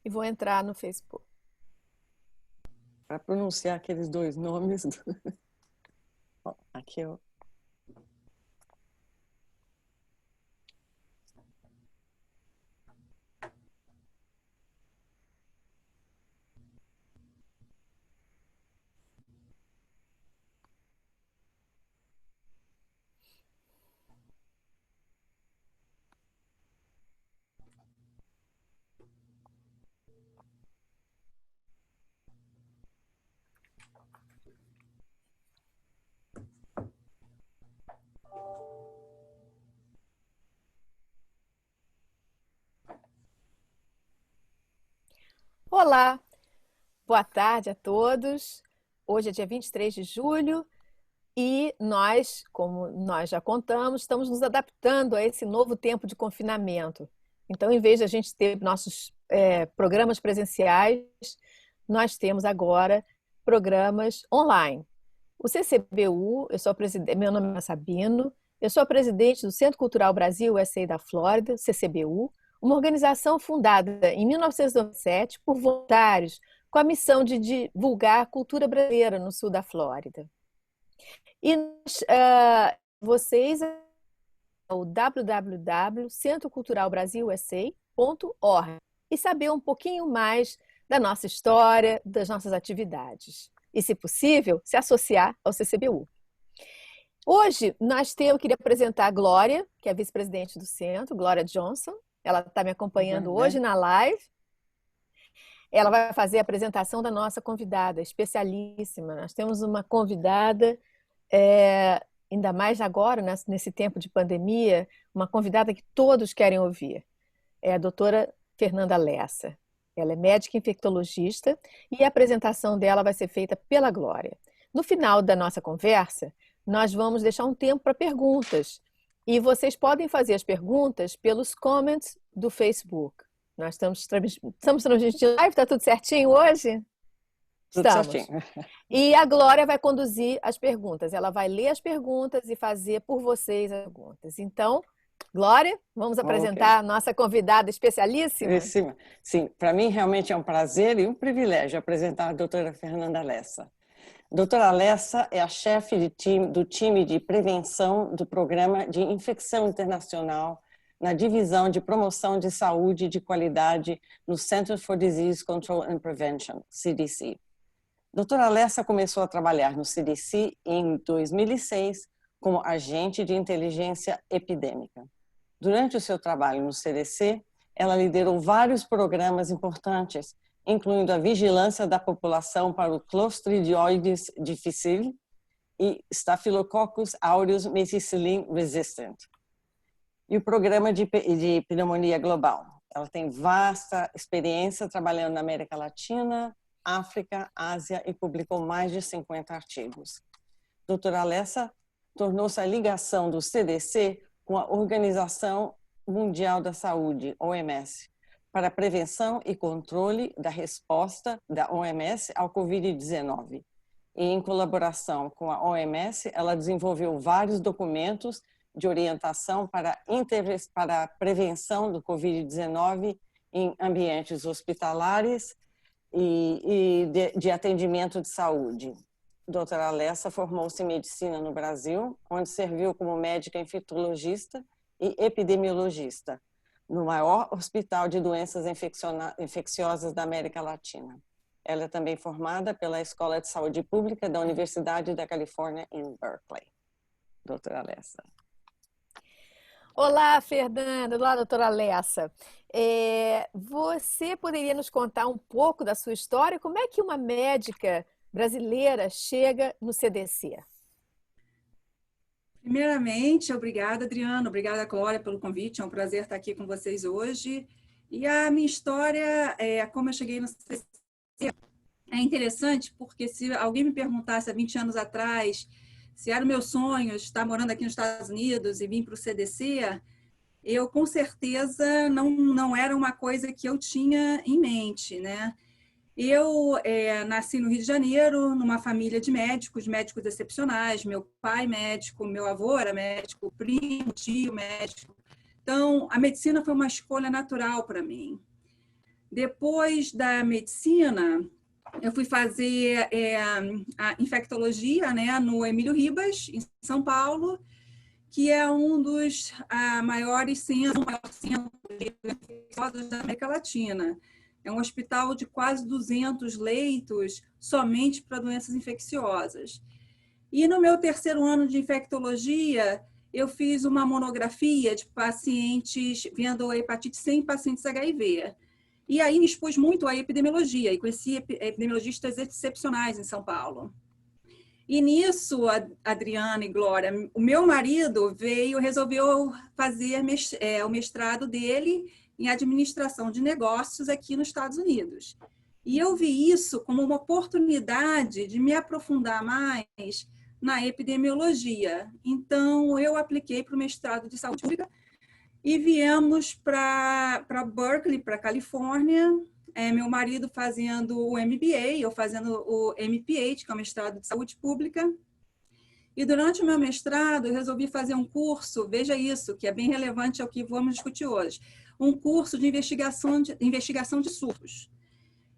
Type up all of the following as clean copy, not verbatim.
e vou entrar no Facebook. Para pronunciar aqueles dois nomes. Ó, aqui eu... Olá, boa tarde a todos. Hoje é dia 23 de julho e nós, como nós já contamos, estamos nos adaptando a esse novo tempo de confinamento. Então, em vez de a gente ter nossos programas presenciais, nós temos agora programas online. O CCBU, meu nome é Sabino, eu sou a presidente do Centro Cultural Brasil USA da Flórida, CCBU, uma organização fundada em 1997 por voluntários com a missão de divulgar a cultura brasileira no sul da Flórida. E vocês o www.centroculturalbrasilusa.org e saber um pouquinho mais da nossa história, das nossas atividades. E, se possível, se associar ao CCBU. Hoje, eu queria apresentar a Glória, que é a vice-presidente do centro, Glória Johnson. Ela está me acompanhando hoje na live. Ela vai fazer a apresentação da nossa convidada, especialíssima. Nós temos uma convidada, ainda mais agora, nesse tempo de pandemia, uma convidada que todos querem ouvir. É a doutora Fernanda Lessa. Ela é médica infectologista e a apresentação dela vai ser feita pela Glória. No final da nossa conversa, nós vamos deixar um tempo para perguntas. E vocês podem fazer as perguntas pelos comments do Facebook. Nós estamos transmitindo live, está tudo certinho hoje? Tudo certinho. E a Glória vai conduzir as perguntas. Ela vai ler as perguntas e fazer por vocês as perguntas. Então, Glória, vamos apresentar a nossa convidada especialíssima? Sim, para mim realmente é um prazer e um privilégio apresentar a doutora Fernanda Lessa. Doutora Lessa é a chefe do time de prevenção do Programa de Infecção Internacional na Divisão de Promoção de Saúde de Qualidade no Center for Disease Control and Prevention, CDC. Doutora Lessa começou a trabalhar no CDC em 2006 como agente de inteligência epidêmica. Durante o seu trabalho no CDC, ela liderou vários programas importantes, incluindo a vigilância da população para o Clostridioides difficile e Staphylococcus aureus methicillin resistant, e o programa de pneumonia global. Ela tem vasta experiência trabalhando na América Latina, África, Ásia e publicou mais de 50 artigos. Doutora Lessa tornou-se a ligação do CDC com a Organização Mundial da Saúde, OMS, para a prevenção e controle da resposta da OMS ao Covid-19. E, em colaboração com a OMS, ela desenvolveu vários documentos de orientação para a prevenção do Covid-19 em ambientes hospitalares e de atendimento de saúde. Doutora Lessa formou-se em medicina no Brasil, onde serviu como médica infectologista e epidemiologista no maior hospital de doenças infecciosas da América Latina. Ela é também formada pela Escola de Saúde Pública da Universidade da Califórnia em Berkeley. Doutora Lessa. Olá, Fernanda. Olá, doutora Lessa. Você poderia nos contar um pouco da sua história? Como é que uma médica brasileira chega no CDC? Primeiramente, obrigada, Adriana, obrigada, Glória, pelo convite. É um prazer estar aqui com vocês hoje. E a minha história, como eu cheguei no CDC, é interessante porque se alguém me perguntasse há 20 anos atrás se era o meu sonho estar morando aqui nos Estados Unidos e vir para o CDC, eu com certeza não era uma coisa que eu tinha em mente, né? Eu nasci no Rio de Janeiro, numa família de médicos excepcionais. Meu pai médico, meu avô era médico, primo, tio médico. Então, a medicina foi uma escolha natural para mim. Depois da medicina, eu fui fazer a infectologia, né, no Emílio Ribas, em São Paulo, que é um dos maiores centros da América Latina. É um hospital de quase 200 leitos somente para doenças infecciosas. E no meu terceiro ano de infectologia, eu fiz uma monografia de pacientes vendo hepatite C em pacientes HIV. E aí me expus muito à epidemiologia e conheci epidemiologistas excepcionais em São Paulo. E nisso, Adriana e Glória, o meu marido resolveu fazer o mestrado dele em administração de negócios aqui nos Estados Unidos. E eu vi isso como uma oportunidade de me aprofundar mais na epidemiologia. Então, eu apliquei para o mestrado de saúde pública e viemos para Berkeley, para Califórnia, meu marido fazendo o MBA, eu fazendo o MPH, que é o mestrado de saúde pública. E durante o meu mestrado, eu resolvi fazer um curso, veja isso, que é bem relevante ao que vamos discutir hoje, um curso de investigação de surtos.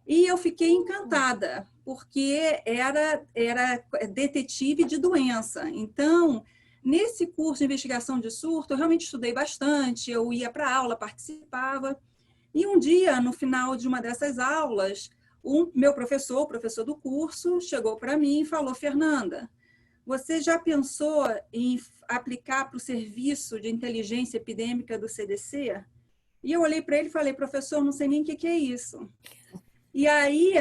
E eu fiquei encantada, porque era detetive de doença. Então, nesse curso de investigação de surto, eu realmente estudei bastante, eu ia para a aula, participava. E um dia, no final de uma dessas aulas, o meu professor, o professor do curso, chegou para mim e falou: Fernanda, você já pensou em aplicar para o serviço de inteligência epidêmica do CDC? E eu olhei para ele e falei: professor, não sei nem o que é isso. E aí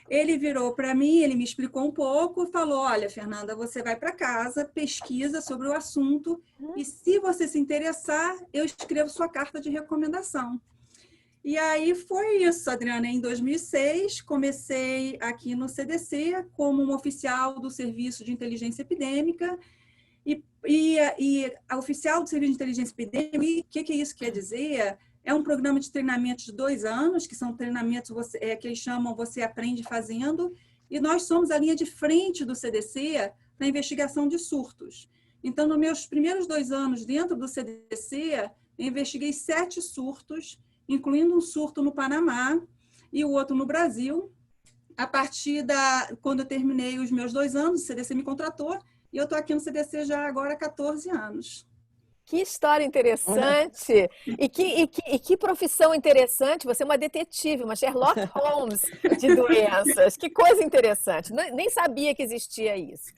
ele virou para mim, ele me explicou um pouco, falou: olha, Fernanda, você vai para casa, pesquisa sobre o assunto e se você se interessar, eu escrevo sua carta de recomendação. E aí foi isso, Adriana. Em 2006, comecei aqui no CDC como uma oficial do Serviço de Inteligência Epidêmica. E a oficial do Serviço de Inteligência Epidêmica, o que isso quer dizer? É um programa de treinamento de 2 anos, que são treinamentos que eles chamam Você Aprende Fazendo, e nós somos a linha de frente do CDC na investigação de surtos. Então, nos meus primeiros 2 anos dentro do CDC, eu investiguei 7 surtos, incluindo um surto no Panamá e o outro no Brasil. A partir quando eu terminei os meus 2 anos, o CDC me contratou e eu estou aqui no CDC já agora há 14 anos. Que história interessante! E que profissão interessante! Você é uma detetive, uma Sherlock Holmes de doenças. Que coisa interessante! Nem sabia que existia isso.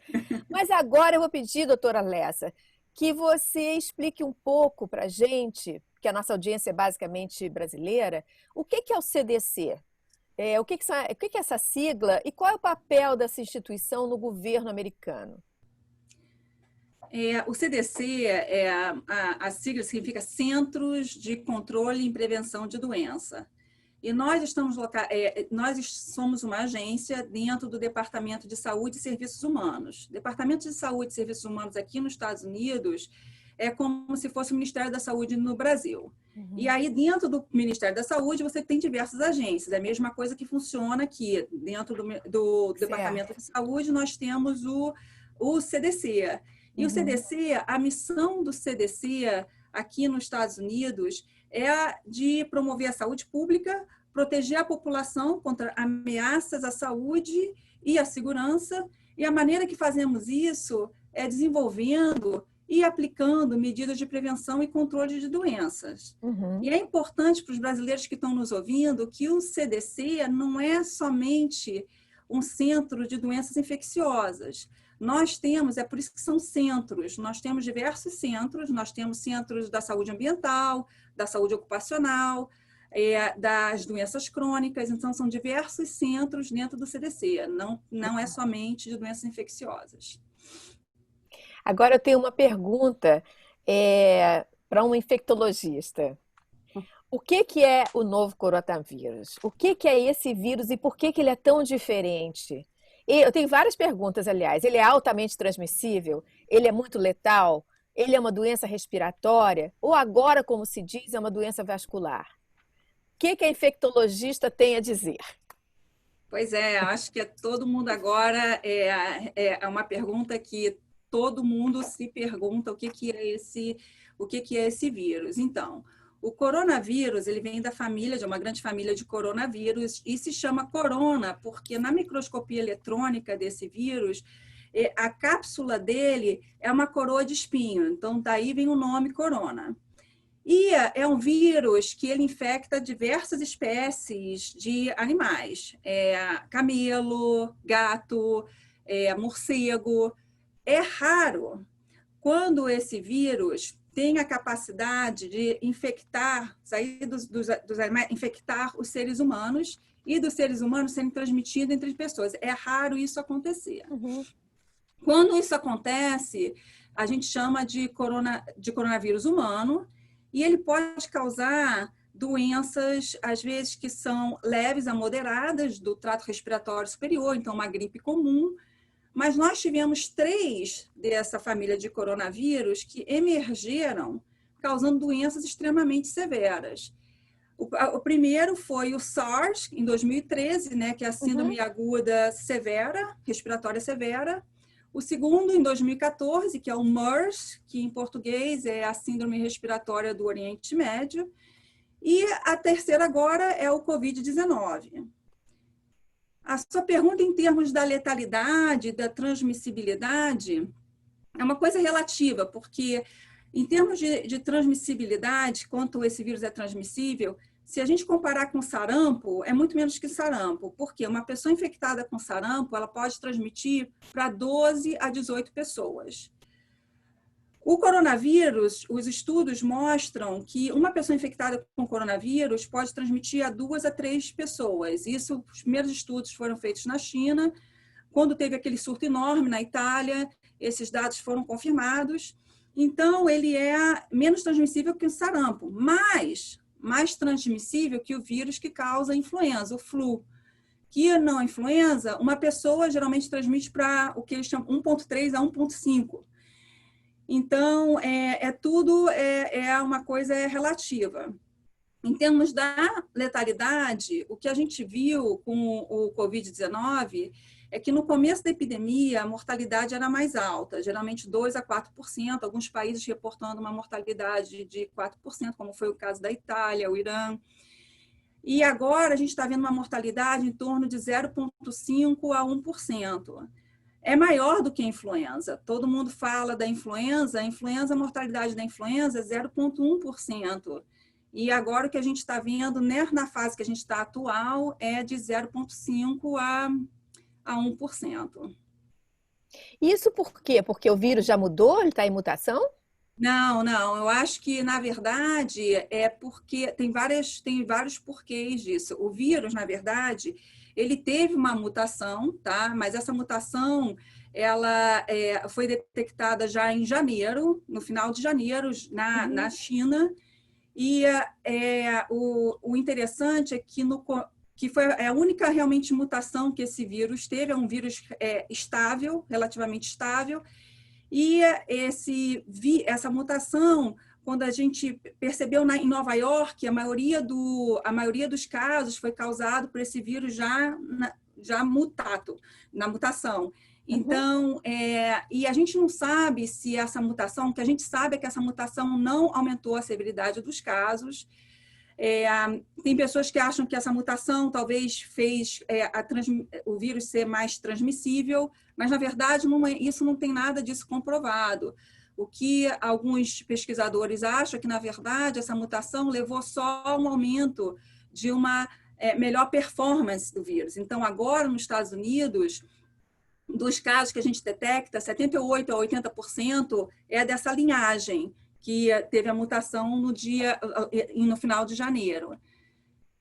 Mas agora eu vou pedir, doutora Alessa, que você explique um pouco para a gente, que a nossa audiência é basicamente brasileira, o que é o CDC? O que é essa sigla e qual é o papel dessa instituição no governo americano? O CDC, a sigla significa Centros de Controle e Prevenção de Doença. E nós somos uma agência dentro do Departamento de Saúde e Serviços Humanos. O Departamento de Saúde e Serviços Humanos aqui nos Estados Unidos é como se fosse o Ministério da Saúde no Brasil. Uhum. E aí, dentro do Ministério da Saúde, você tem diversas agências. É a mesma coisa que funciona aqui. Dentro do Departamento de Saúde, nós temos o CDC. E o CDC, a missão do CDC aqui nos Estados Unidos é a de promover a saúde pública, proteger a população contra ameaças à saúde e à segurança. E a maneira que fazemos isso é desenvolvendo e aplicando medidas de prevenção e controle de doenças. Uhum. E é importante para os brasileiros que estão nos ouvindo que o CDC não é somente um centro de doenças infecciosas. Nós temos, é por isso que são centros, nós temos diversos centros, nós temos centros da saúde ambiental, da saúde ocupacional, das doenças crônicas, então são diversos centros dentro do CDC, não é somente de doenças infecciosas. Agora eu tenho uma pergunta para um infectologista. O que é o novo coronavírus? O que é esse vírus e por que ele é tão diferente? Eu tenho várias perguntas, aliás. Ele é altamente transmissível? Ele é muito letal? Ele é uma doença respiratória? Ou agora, como se diz, é uma doença vascular? O que a infectologista tem a dizer? Pois é, acho que todo mundo agora é uma pergunta que todo mundo se pergunta o que é esse vírus. Então, O coronavírus, ele vem da família, de uma grande família de coronavírus, e se chama corona, porque na microscopia eletrônica desse vírus, a cápsula dele é uma coroa de espinho, então daí vem o nome corona. E é um vírus que ele infecta diversas espécies de animais, camelo, gato, morcego. É raro quando esse vírus tem a capacidade de infectar, sair dos animais, infectar os seres humanos e dos seres humanos serem transmitidos entre as pessoas. É raro isso acontecer. Uhum. Quando isso acontece, a gente chama de coronavírus humano e ele pode causar doenças, às vezes, que são leves a moderadas do trato respiratório superior, então uma gripe comum. Mas nós tivemos 3 dessa família de coronavírus que emergeram causando doenças extremamente severas. O primeiro foi o SARS, em 2013, né, que é a síndrome aguda severa, respiratória severa. O segundo, em 2014, que é o MERS, que em português é a síndrome respiratória do Oriente Médio. E a terceira agora é o Covid-19. A sua pergunta em termos da letalidade, da transmissibilidade, é uma coisa relativa, porque em termos de transmissibilidade, quanto esse vírus é transmissível, se a gente comparar com sarampo, é muito menos que sarampo, porque uma pessoa infectada com sarampo, ela pode transmitir para 12 a 18 pessoas. O coronavírus, os estudos mostram que uma pessoa infectada com coronavírus pode transmitir a 2 a 3 pessoas. Isso, os primeiros estudos foram feitos na China, quando teve aquele surto enorme na Itália, esses dados foram confirmados. Então, ele é menos transmissível que o sarampo, mas mais transmissível que o vírus que causa a influenza, o flu. Que na influenza, uma pessoa geralmente transmite para o que eles chamam 1,3 a 1,5. Então, tudo uma coisa relativa. Em termos da letalidade, o que a gente viu com o Covid-19 é que no começo da epidemia a mortalidade era mais alta, geralmente 2 a 4%, alguns países reportando uma mortalidade de 4%, como foi o caso da Itália, o Irã. E agora a gente está vendo uma mortalidade em torno de 0,5% a 1%. É maior do que a influenza. Todo mundo fala da influenza, a mortalidade da influenza é 0,1%. E agora o que a gente está vendo, né, na fase que a gente está atual, é de 0,5% a 1%. Isso por quê? Porque o vírus já mudou? Ele está em mutação? Não, eu acho que, na verdade, é porque tem vários porquês disso. O vírus, na verdade, ele teve uma mutação, tá? Mas essa mutação, ela foi detectada já em janeiro, no final de janeiro, na China. E o interessante é que foi a única realmente mutação que esse vírus teve, é um vírus estável, relativamente estável. E essa mutação, quando a gente percebeu em Nova York, a maioria dos casos foi causado por esse vírus já mutado, na mutação. Então, e a gente não sabe se essa mutação, o que a gente sabe é que essa mutação não aumentou a severidade dos casos. Tem pessoas que acham que essa mutação talvez fez o vírus ser mais transmissível, mas, na verdade, isso não tem nada disso comprovado. O que alguns pesquisadores acham é que, na verdade, essa mutação levou só a um aumento de uma melhor performance do vírus. Então, agora, nos Estados Unidos, dos casos que a gente detecta, 78% a 80% é dessa linhagem que teve a mutação no final de janeiro.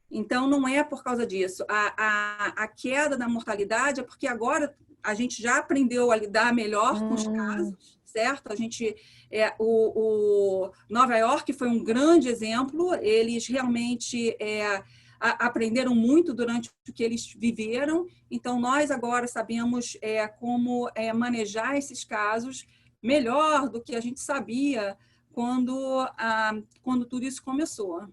Então, não é por causa disso. A queda da mortalidade é porque agora a gente já aprendeu a lidar melhor com os casos, certo? O Nova York foi um grande exemplo. Eles realmente aprenderam muito durante o que eles viveram. Então, nós agora sabemos como manejar esses casos melhor do que a gente sabia quando tudo isso começou.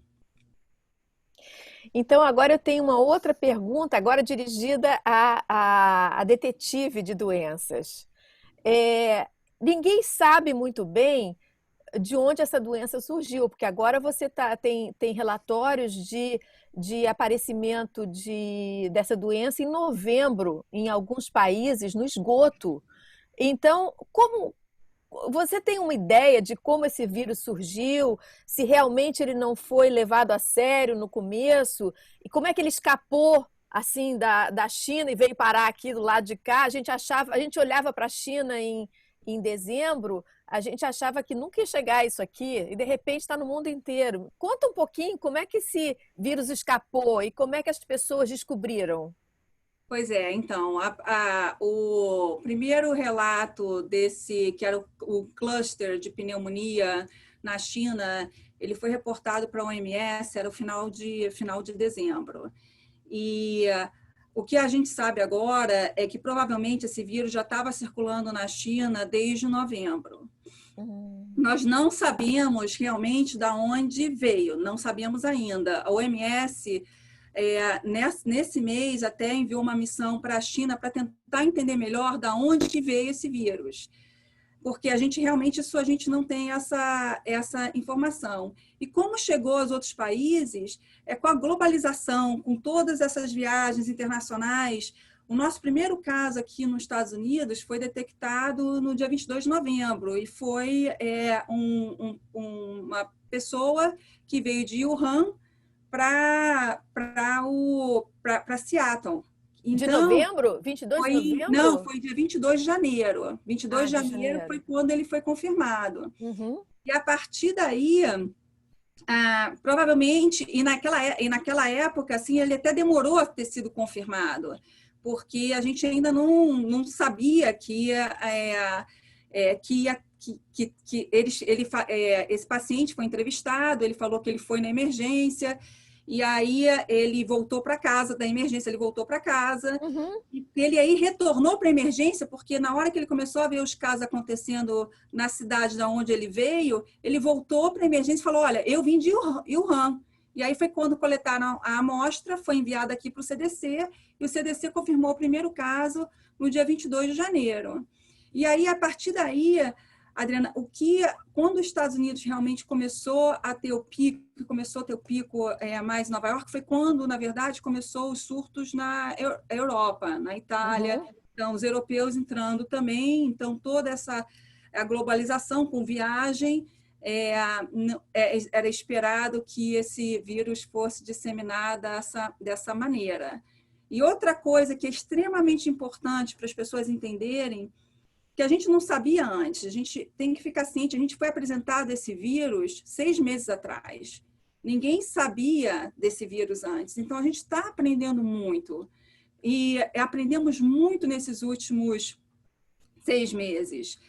Então, agora eu tenho uma outra pergunta, agora dirigida à detetive de doenças. Ninguém sabe muito bem de onde essa doença surgiu, porque agora você tem relatórios de aparecimento dessa doença em novembro, em alguns países, no esgoto. Então, como você tem uma ideia de como esse vírus surgiu, se realmente ele não foi levado a sério no começo, e como é que ele escapou assim da China e veio parar aqui do lado de cá? A gente olhava para a China em dezembro, a gente achava que nunca ia chegar isso aqui, e de repente está no mundo inteiro. Conta um pouquinho como é que esse vírus escapou e como é que as pessoas descobriram. Pois é, então, o primeiro relato desse, que era o cluster de pneumonia na China, ele foi reportado para a OMS, era o final de dezembro. E o que a gente sabe agora é que provavelmente esse vírus já estava circulando na China desde novembro. Nós não sabemos realmente de onde veio, não sabemos ainda. A OMS, nesse mês, até enviou uma missão para a China para tentar entender melhor de onde que veio esse vírus. Porque a gente não tem essa informação. E como chegou aos outros países, com a globalização, com todas essas viagens internacionais, o nosso primeiro caso aqui nos Estados Unidos foi detectado no dia 22 de novembro, e foi uma pessoa que veio de Wuhan para Seattle. De Então, novembro? 22 de novembro? Não, foi dia 22 de janeiro. 22 de janeiro foi quando ele foi confirmado. Uhum. E a partir daí, provavelmente, e naquela época, assim, ele até demorou a ter sido confirmado, porque a gente ainda não sabia que esse paciente foi entrevistado, ele falou que ele foi na emergência, e aí ele voltou para casa, da emergência ele voltou para casa, e ele aí retornou para a emergência, porque na hora que ele começou a ver os casos acontecendo na cidade de onde ele veio, ele voltou para a emergência e falou, olha, eu vim de Wuhan. E aí foi quando coletaram a amostra, foi enviada aqui para o CDC, e o CDC confirmou o primeiro caso no dia 22 de janeiro. E aí, a partir daí, Adriana, quando os Estados Unidos realmente começou a ter o pico mais em Nova York, foi quando, na verdade, começou os surtos na Europa, na Itália, então os europeus entrando também, então toda a globalização com viagem, era esperado que esse vírus fosse disseminado dessa maneira. E outra coisa que é extremamente importante para as pessoas entenderem, que a gente não sabia antes, a gente tem que ficar ciente, a gente foi apresentado esse vírus 6 meses atrás. Ninguém sabia desse vírus antes, então a gente está aprendendo muito. E aprendemos muito nesses últimos 6 meses.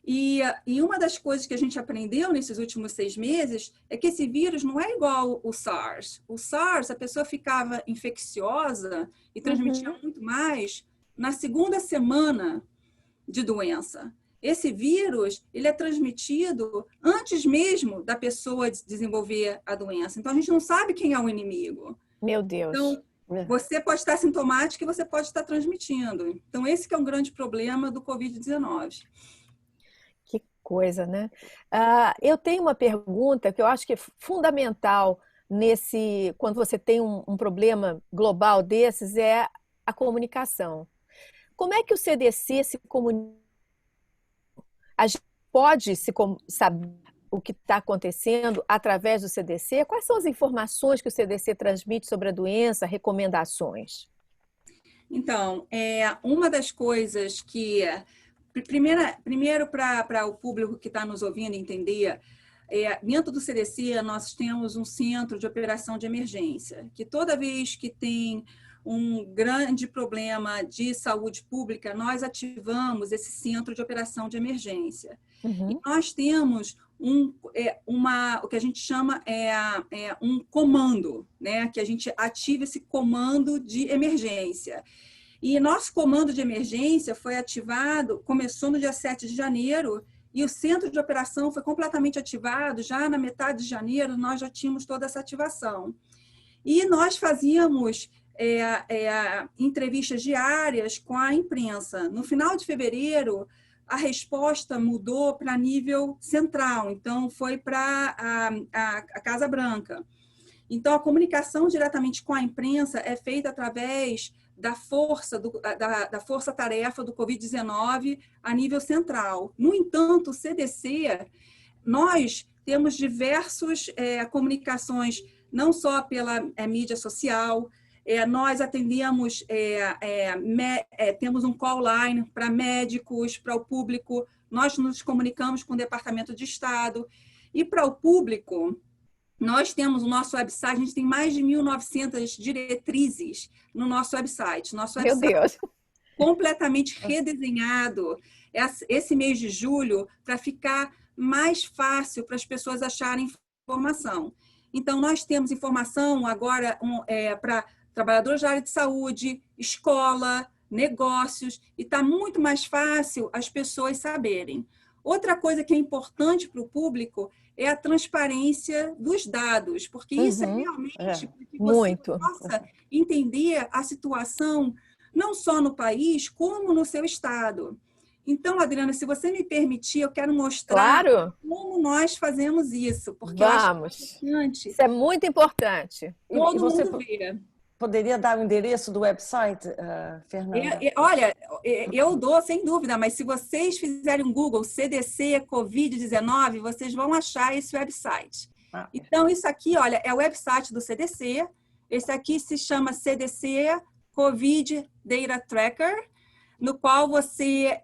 E uma das coisas que a gente aprendeu nesses últimos 6 meses é que esse vírus não é igual o SARS. O SARS, a pessoa ficava infecciosa e transmitia muito mais na segunda semana de doença. Esse vírus, ele é transmitido antes mesmo da pessoa desenvolver a doença. Então, a gente não sabe quem é o inimigo. Meu Deus. Então, você pode estar sintomático e você pode estar transmitindo. Então, esse que é um grande problema do Covid-19. Que coisa, né? Eu tenho uma pergunta que eu acho que é fundamental quando você tem um problema global desses, é a comunicação. Como é que o CDC se comunica? A gente pode saber o que está acontecendo através do CDC? Quais são as informações que o CDC transmite sobre a doença, recomendações? Então, uma das coisas que... Primeiro, para o público que está nos ouvindo entender, dentro do CDC nós temos um centro de operação de emergência, que toda vez que tem um grande problema de saúde pública, nós ativamos esse centro de operação de emergência. E nós temos o que a gente chama um comando, né? Que a gente ativa esse comando de emergência. E nosso comando de emergência foi ativado, começou no dia 7 de janeiro, e o centro de operação foi completamente ativado, já na metade de janeiro nós já tínhamos toda essa ativação. E nós fazíamos entrevistas diárias com a imprensa. No final de fevereiro, a resposta mudou para nível central, então foi para a Casa Branca. Então, a comunicação diretamente com a imprensa é feita através da força-tarefa do Covid-19 a nível central. No entanto, o CDC, nós temos diversas comunicações, não só pela mídia social, nós atendemos, temos um call line para médicos, para o público, nós nos comunicamos com o Departamento de Estado, e para o público, nós temos o nosso website, a gente tem mais de 1.900 diretrizes no nosso website. Nosso website Meu Deus! Completamente redesenhado esse mês de julho para ficar mais fácil para as pessoas acharem informação. Então, nós temos informação agora para trabalhadores da área de saúde, escola, negócios, e está muito mais fácil as pessoas saberem. Outra coisa que é importante para o público é a transparência dos dados, porque isso é realmente para que você possa entender a situação não só no país, como no seu estado. Então, Adriana, se você me permitir, eu quero mostrar como nós fazemos isso, porque eu acho importante. Isso é muito importante. Todo mundo vê. Poderia dar o endereço do website, Fernanda? Olha, eu dou sem dúvida, mas se vocês fizerem um Google CDC Covid-19, vocês vão achar esse website. Então, isso aqui, olha, é o website do CDC. Esse aqui se chama CDC Covid Data Tracker, no qual você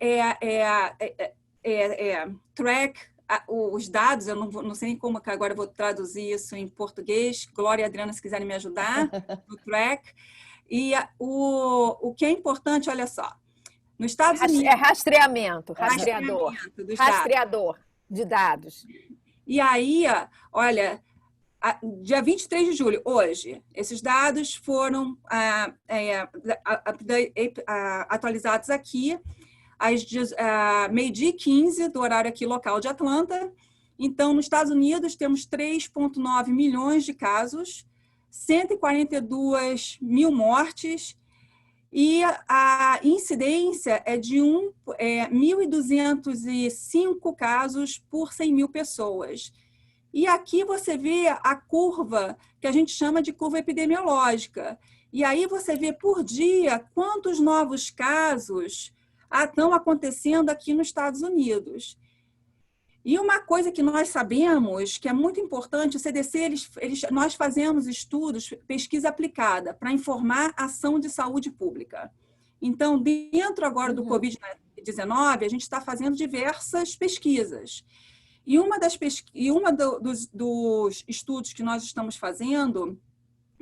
track os dados. Eu não sei como que agora eu vou traduzir isso em português. Glória e Adriana, se quiserem me ajudar, no track. E o que é importante, olha só, nos Estados Unidos... É rastreamento de dados. E aí, olha, dia 23 de julho, hoje, esses dados foram atualizados aqui, às meio-dia 15 do horário aqui local de Atlanta. Então, nos Estados Unidos, temos 3,9 milhões de casos, 142 mil mortes, e a incidência é de 1.205 casos por 100 mil pessoas. E aqui você vê a curva que a gente chama de curva epidemiológica. E aí você vê por dia quantos novos casos estão acontecendo aqui nos Estados Unidos. E uma coisa que nós sabemos, que é muito importante, o CDC, nós fazemos estudos, pesquisa aplicada, para informar ação de saúde pública. Então, dentro agora do Covid-19, a gente está fazendo diversas pesquisas. E dos estudos que nós estamos fazendo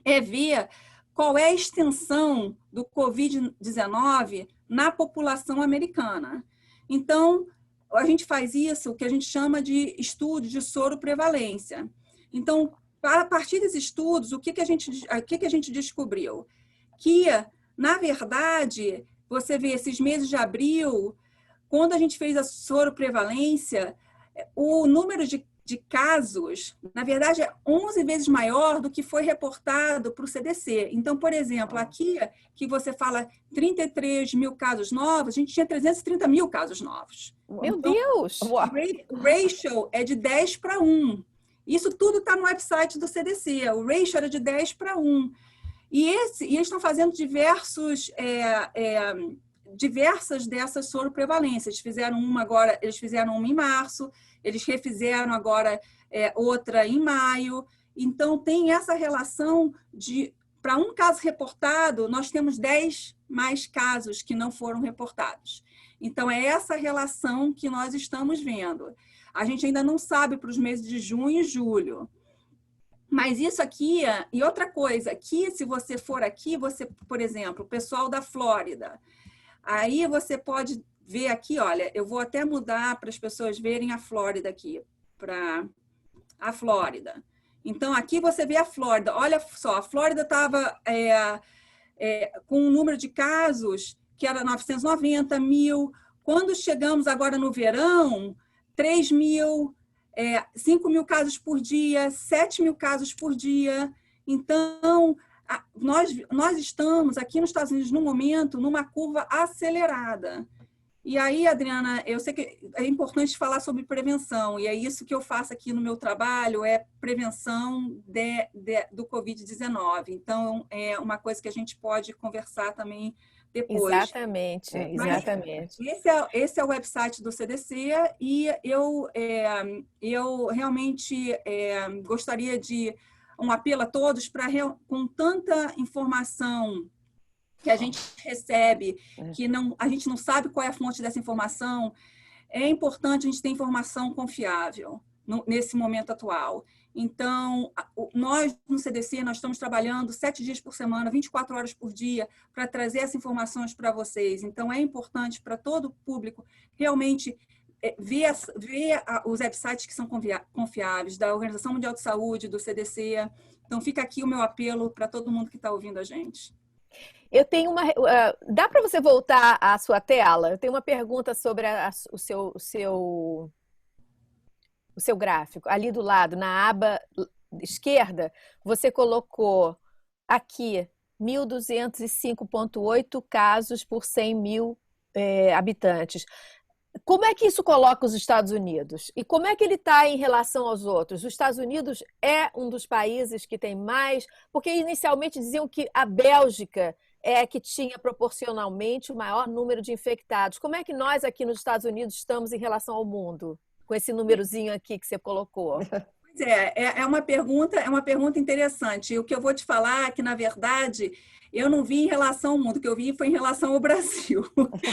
é ver qual é a extensão do Covid-19 na população americana. Então, a gente faz isso, o que a gente chama de estudo de soroprevalência. Então, a partir desses estudos, o que a gente descobriu? Que, na verdade, você vê esses meses de abril, quando a gente fez a soroprevalência, o número de casos, na verdade, é 11 vezes maior do que foi reportado para o CDC. Então, por exemplo, aqui que você fala 33 mil casos novos, a gente tinha 330 mil casos novos. Meu Deus! O ratio é de 10 para 1. Isso tudo está no website do CDC. O ratio era de 10 para 1. E eles estão fazendo diversas dessas soroprevalências. Eles fizeram uma em março, eles refizeram agora outra em maio. Então, tem essa relação de, para um caso reportado, nós temos 10 mais casos que não foram reportados. Então, é essa relação que nós estamos vendo. A gente ainda não sabe para os meses de junho e julho. Mas isso aqui, e outra coisa, aqui, se você for aqui, por exemplo, o pessoal da Flórida, aí você pode ver aqui, olha, eu vou até mudar para as pessoas verem a Flórida aqui, para a Flórida. Então, aqui você vê a Flórida. Olha só, a Flórida estava com um número de casos que era 990 mil. Quando chegamos agora no verão, 3 mil, 5 mil casos por dia, 7 mil casos por dia. Então, nós estamos aqui nos Estados Unidos, no momento, numa curva acelerada. E aí, Adriana, eu sei que é importante falar sobre prevenção, e é isso que eu faço aqui no meu trabalho, é prevenção do Covid-19. Então, é uma coisa que a gente pode conversar também depois. Exatamente, Mas exatamente. esse é o website do CDC e eu realmente gostaria de um apelo a todos para, com tanta informação que a gente recebe, que a gente não sabe qual é a fonte dessa informação, é importante a gente ter informação confiável nesse momento atual. Então, nós no CDC, nós estamos trabalhando 7 dias por semana, 24 horas por dia, para trazer essas informações para vocês. Então, é importante para todo o público realmente ver os websites que são confiáveis, da Organização Mundial de Saúde, do CDC. Então, fica aqui o meu apelo para todo mundo que está ouvindo a gente. Eu tenho uma. Dá para você voltar à sua tela? Eu tenho uma pergunta sobre o seu gráfico. Ali do lado, na aba esquerda, você colocou aqui 1.205,8 casos por 100 mil habitantes. Como é que isso coloca os Estados Unidos? E como é que ele está em relação aos outros? Os Estados Unidos é um dos países que tem mais, porque inicialmente diziam que a Bélgica é que tinha proporcionalmente o maior número de infectados. Como é que nós aqui nos Estados Unidos estamos em relação ao mundo? Com esse númerozinho aqui que você colocou. Pois é uma pergunta interessante. E o que eu vou te falar é que, na verdade, eu não vi em relação ao mundo, o que eu vi foi em relação ao Brasil.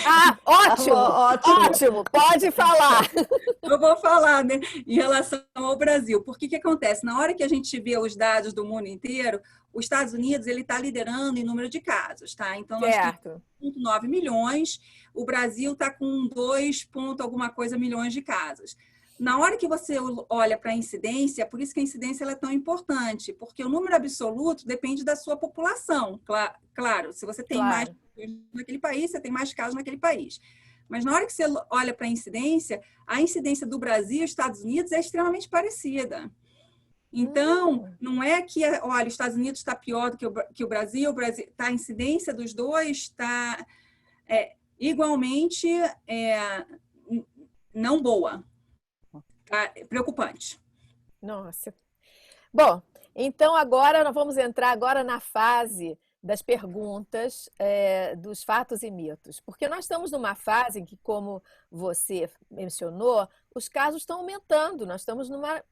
Ah, ótimo! Ótimo! Pode falar! Eu vou falar, né, em relação ao Brasil. Porque o que acontece? Na hora que a gente vê os dados do mundo inteiro, os Estados Unidos ele está liderando em número de casos, tá? Então, nós temos 1,9 milhões, o Brasil está com 2 alguma coisa milhões de casos. Na hora que você olha para a incidência, por isso que a incidência ela é tão importante, porque o número absoluto depende da sua população. Claro, se você tem mais naquele país, você tem mais casos naquele país. Mas na hora que você olha para a incidência do Brasil e Estados Unidos é extremamente parecida. Então, não é que, olha, os Estados Unidos está pior do que o Brasil tá, a incidência dos dois está igualmente não boa. Tá preocupante. Nossa. Bom, então agora nós vamos entrar agora na fase das perguntas dos fatos e mitos. Porque nós estamos numa fase em que, como você mencionou, os casos estão aumentando. Nós estamos numa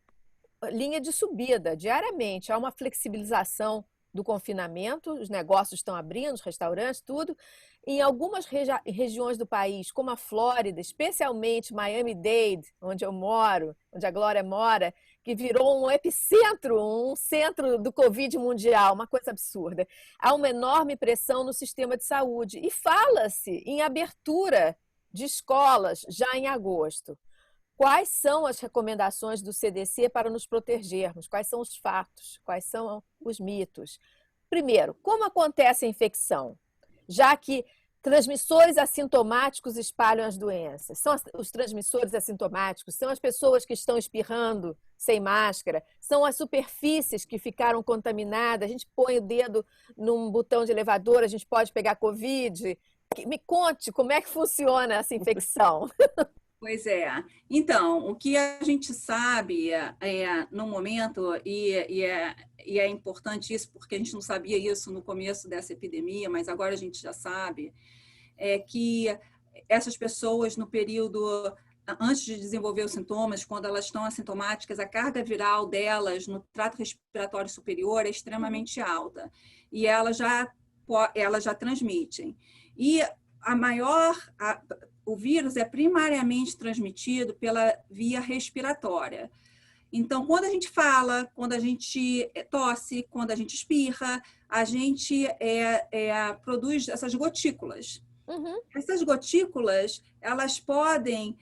linha de subida diariamente. Há uma flexibilização do confinamento, os negócios estão abrindo, os restaurantes, tudo. Em algumas regiões do país, como a Flórida, especialmente Miami-Dade, onde eu moro, onde a Glória mora, que virou um epicentro, um centro do Covid mundial, uma coisa absurda. Há uma enorme pressão no sistema de saúde e fala-se em abertura de escolas já em agosto. Quais são as recomendações do CDC para nos protegermos? Quais são os fatos? Quais são os mitos? Primeiro, como acontece a infecção? Já que transmissores assintomáticos espalham as doenças. São os transmissores assintomáticos, são as pessoas que estão espirrando sem máscara, são as superfícies que ficaram contaminadas. A gente põe o dedo num botão de elevador, a gente pode pegar Covid. Me conte como é que funciona essa infecção. Pois é. Então, o que a gente sabe no momento, e é importante isso, porque a gente não sabia isso no começo dessa epidemia, mas agora a gente já sabe, é que essas pessoas, no período antes de desenvolver os sintomas, quando elas estão assintomáticas, a carga viral delas no trato respiratório superior é extremamente alta. E elas já transmitem. E o vírus é primariamente transmitido pela via respiratória. Então, quando a gente fala, quando a gente tosse, quando a gente espirra, a gente produz essas gotículas. Uhum. Essas gotículas, elas podem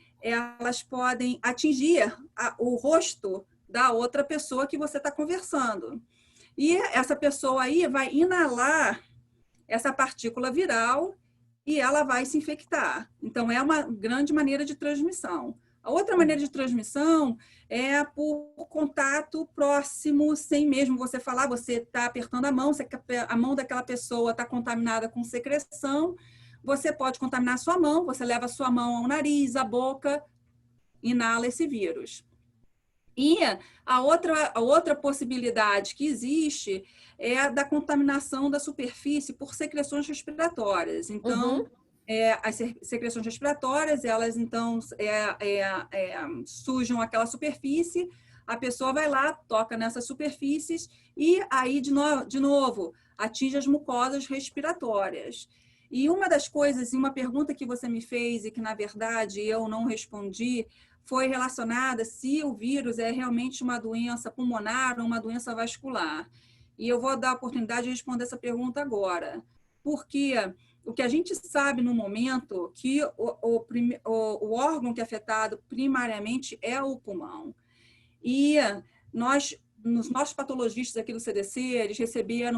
atingir o rosto da outra pessoa que você está conversando. E essa pessoa aí vai inalar essa partícula viral e ela vai se infectar. Então, é uma grande maneira de transmissão. A outra maneira de transmissão é por contato próximo, sem mesmo você falar, você está apertando a mão, a mão daquela pessoa está contaminada com secreção, você pode contaminar a sua mão, você leva a sua mão ao nariz, à boca, inala esse vírus. E a outra possibilidade que existe é a da contaminação da superfície por secreções respiratórias. Então, as secreções respiratórias, elas então sujam aquela superfície, a pessoa vai lá, toca nessas superfícies e aí, de novo, atinge as mucosas respiratórias. E uma das coisas, uma pergunta que você me fez e que, na verdade, eu não respondi, foi relacionada se o vírus é realmente uma doença pulmonar ou uma doença vascular. E eu vou dar a oportunidade de responder essa pergunta agora. Porque o que a gente sabe no momento que o órgão que é afetado primariamente é o pulmão. E nos nossos patologistas aqui do CDC, eles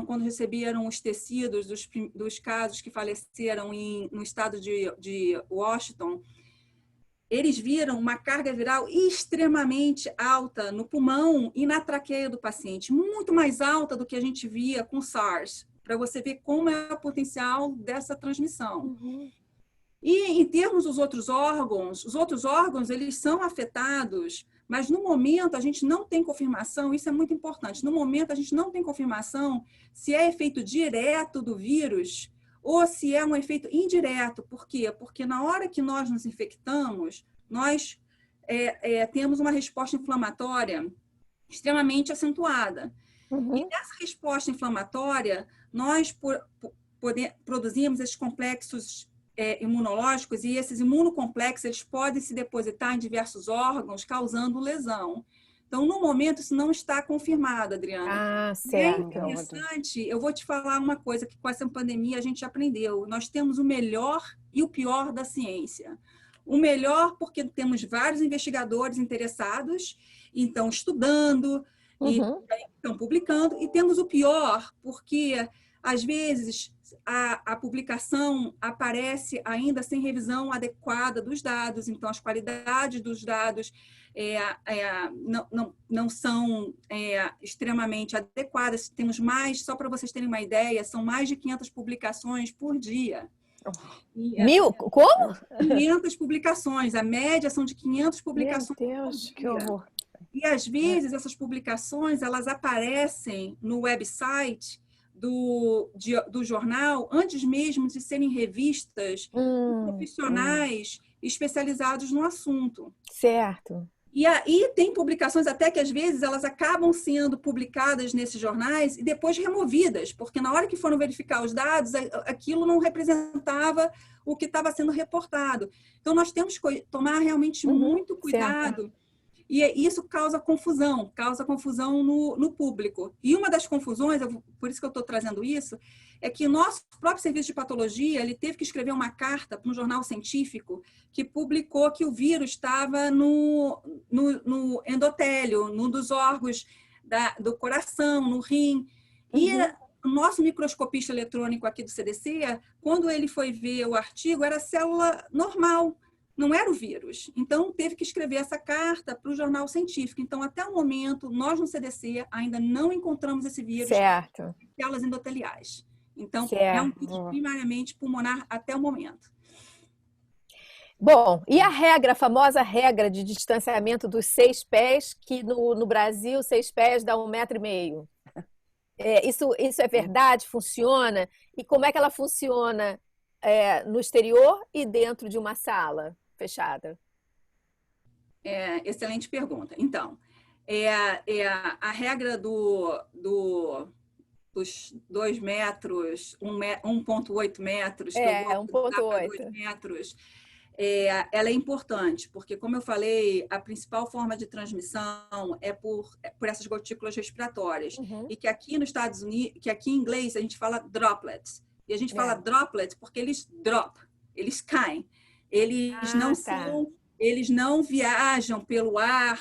quando receberam os tecidos dos casos que faleceram no estado de Washington, eles viram uma carga viral extremamente alta no pulmão e na traqueia do paciente, muito mais alta do que a gente via com SARS, para você ver como é o potencial dessa transmissão. E em termos dos outros órgãos, eles são afetados, mas no momento a gente não tem confirmação, isso é muito importante, no momento a gente não tem confirmação se é efeito direto do vírus ou se é um efeito indireto. Por quê? Porque na hora que nós nos infectamos, nós temos uma resposta inflamatória extremamente acentuada. E nessa resposta inflamatória, nós produzimos esses complexos imunológicos, e esses imunocomplexos eles podem se depositar em diversos órgãos, causando lesão. Então, no momento, isso não está confirmado, Adriana. Ah, certo. É interessante, eu vou te falar uma coisa que com essa pandemia a gente aprendeu. Nós temos o melhor e o pior da ciência. O melhor porque temos vários investigadores interessados, então estudando, e estão publicando, e temos o pior porque, às vezes, a publicação aparece ainda sem revisão adequada dos dados, então as qualidades dos dados não são extremamente adequadas. Temos mais, só para vocês terem uma ideia, são mais de 500 publicações por dia. Mil? Como? 500 publicações, a média são de 500 publicações. Meu Deus, que horror. E às vezes essas publicações elas aparecem no website do jornal antes mesmo de serem revistas por profissionais especializados no assunto. Certo. E aí tem publicações até que às vezes elas acabam sendo publicadas nesses jornais e depois removidas, porque na hora que foram verificar os dados, aquilo não representava o que estava sendo reportado. Então nós temos que tomar realmente muito cuidado. Certo. E isso causa confusão no público. E uma das confusões, por isso que eu estou trazendo isso, é que nosso próprio serviço de patologia ele teve que escrever uma carta para um jornal científico que publicou que o vírus estava no endotélio, num dos órgãos do coração, no rim. E o nosso microscopista eletrônico aqui do CDC, quando ele foi ver o artigo, era célula normal. Não era o vírus. Então, teve que escrever essa carta para o jornal científico. Então, até o momento, nós no CDC ainda não encontramos esse vírus em células endoteliais. Então, é um vírus primariamente pulmonar até o momento. Bom, e a famosa regra de distanciamento dos 6 pés, que no Brasil 6 pés dá 1,5 metro? Isso é verdade? Funciona? E como é que ela funciona no exterior e dentro de uma sala fechada? Excelente pergunta. Então, a regra dos 2 metros, 1,8 metros, 1,8 metros, ela é importante, porque, como eu falei, a principal forma de transmissão é por essas gotículas respiratórias. E que aqui nos Estados Unidos, que aqui em inglês a gente fala droplets. E a gente fala droplets porque eles eles caem. Eles não viajam pelo ar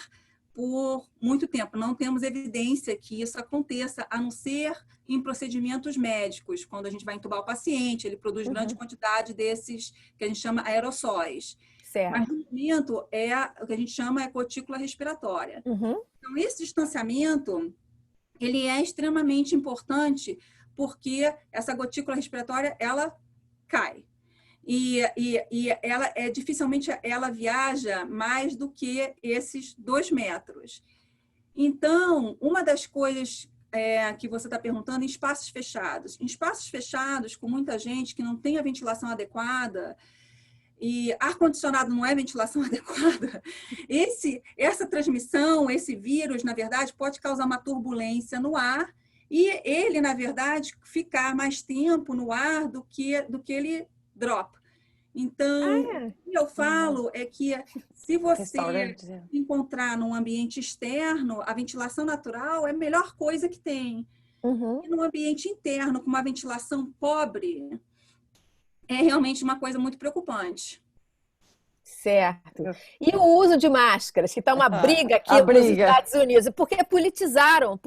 por muito tempo. Não temos evidência que isso aconteça, a não ser em procedimentos médicos. Quando a gente vai entubar o paciente, ele produz grande quantidade desses que a gente chama aerossóis. Certo. Mas no momento o que a gente chama gotícula respiratória. Então, esse distanciamento ele é extremamente importante porque essa gotícula respiratória ela cai. e ela dificilmente ela viaja mais do que esses 2 metros. Então, uma das coisas que você está perguntando, em espaços fechados. Em espaços fechados, com muita gente que não tem a ventilação adequada, e ar-condicionado não é ventilação adequada, essa transmissão, esse vírus, na verdade, pode causar uma turbulência no ar e ele, na verdade, ficar mais tempo no ar do que ele dropa. Então, o que eu falo é que se você encontrar num ambiente externo, a ventilação natural é a melhor coisa que tem. E no ambiente interno, com uma ventilação pobre, é realmente uma coisa muito preocupante. Certo. E o uso de máscaras, que está uma briga aqui nos Estados Unidos, porque politizaram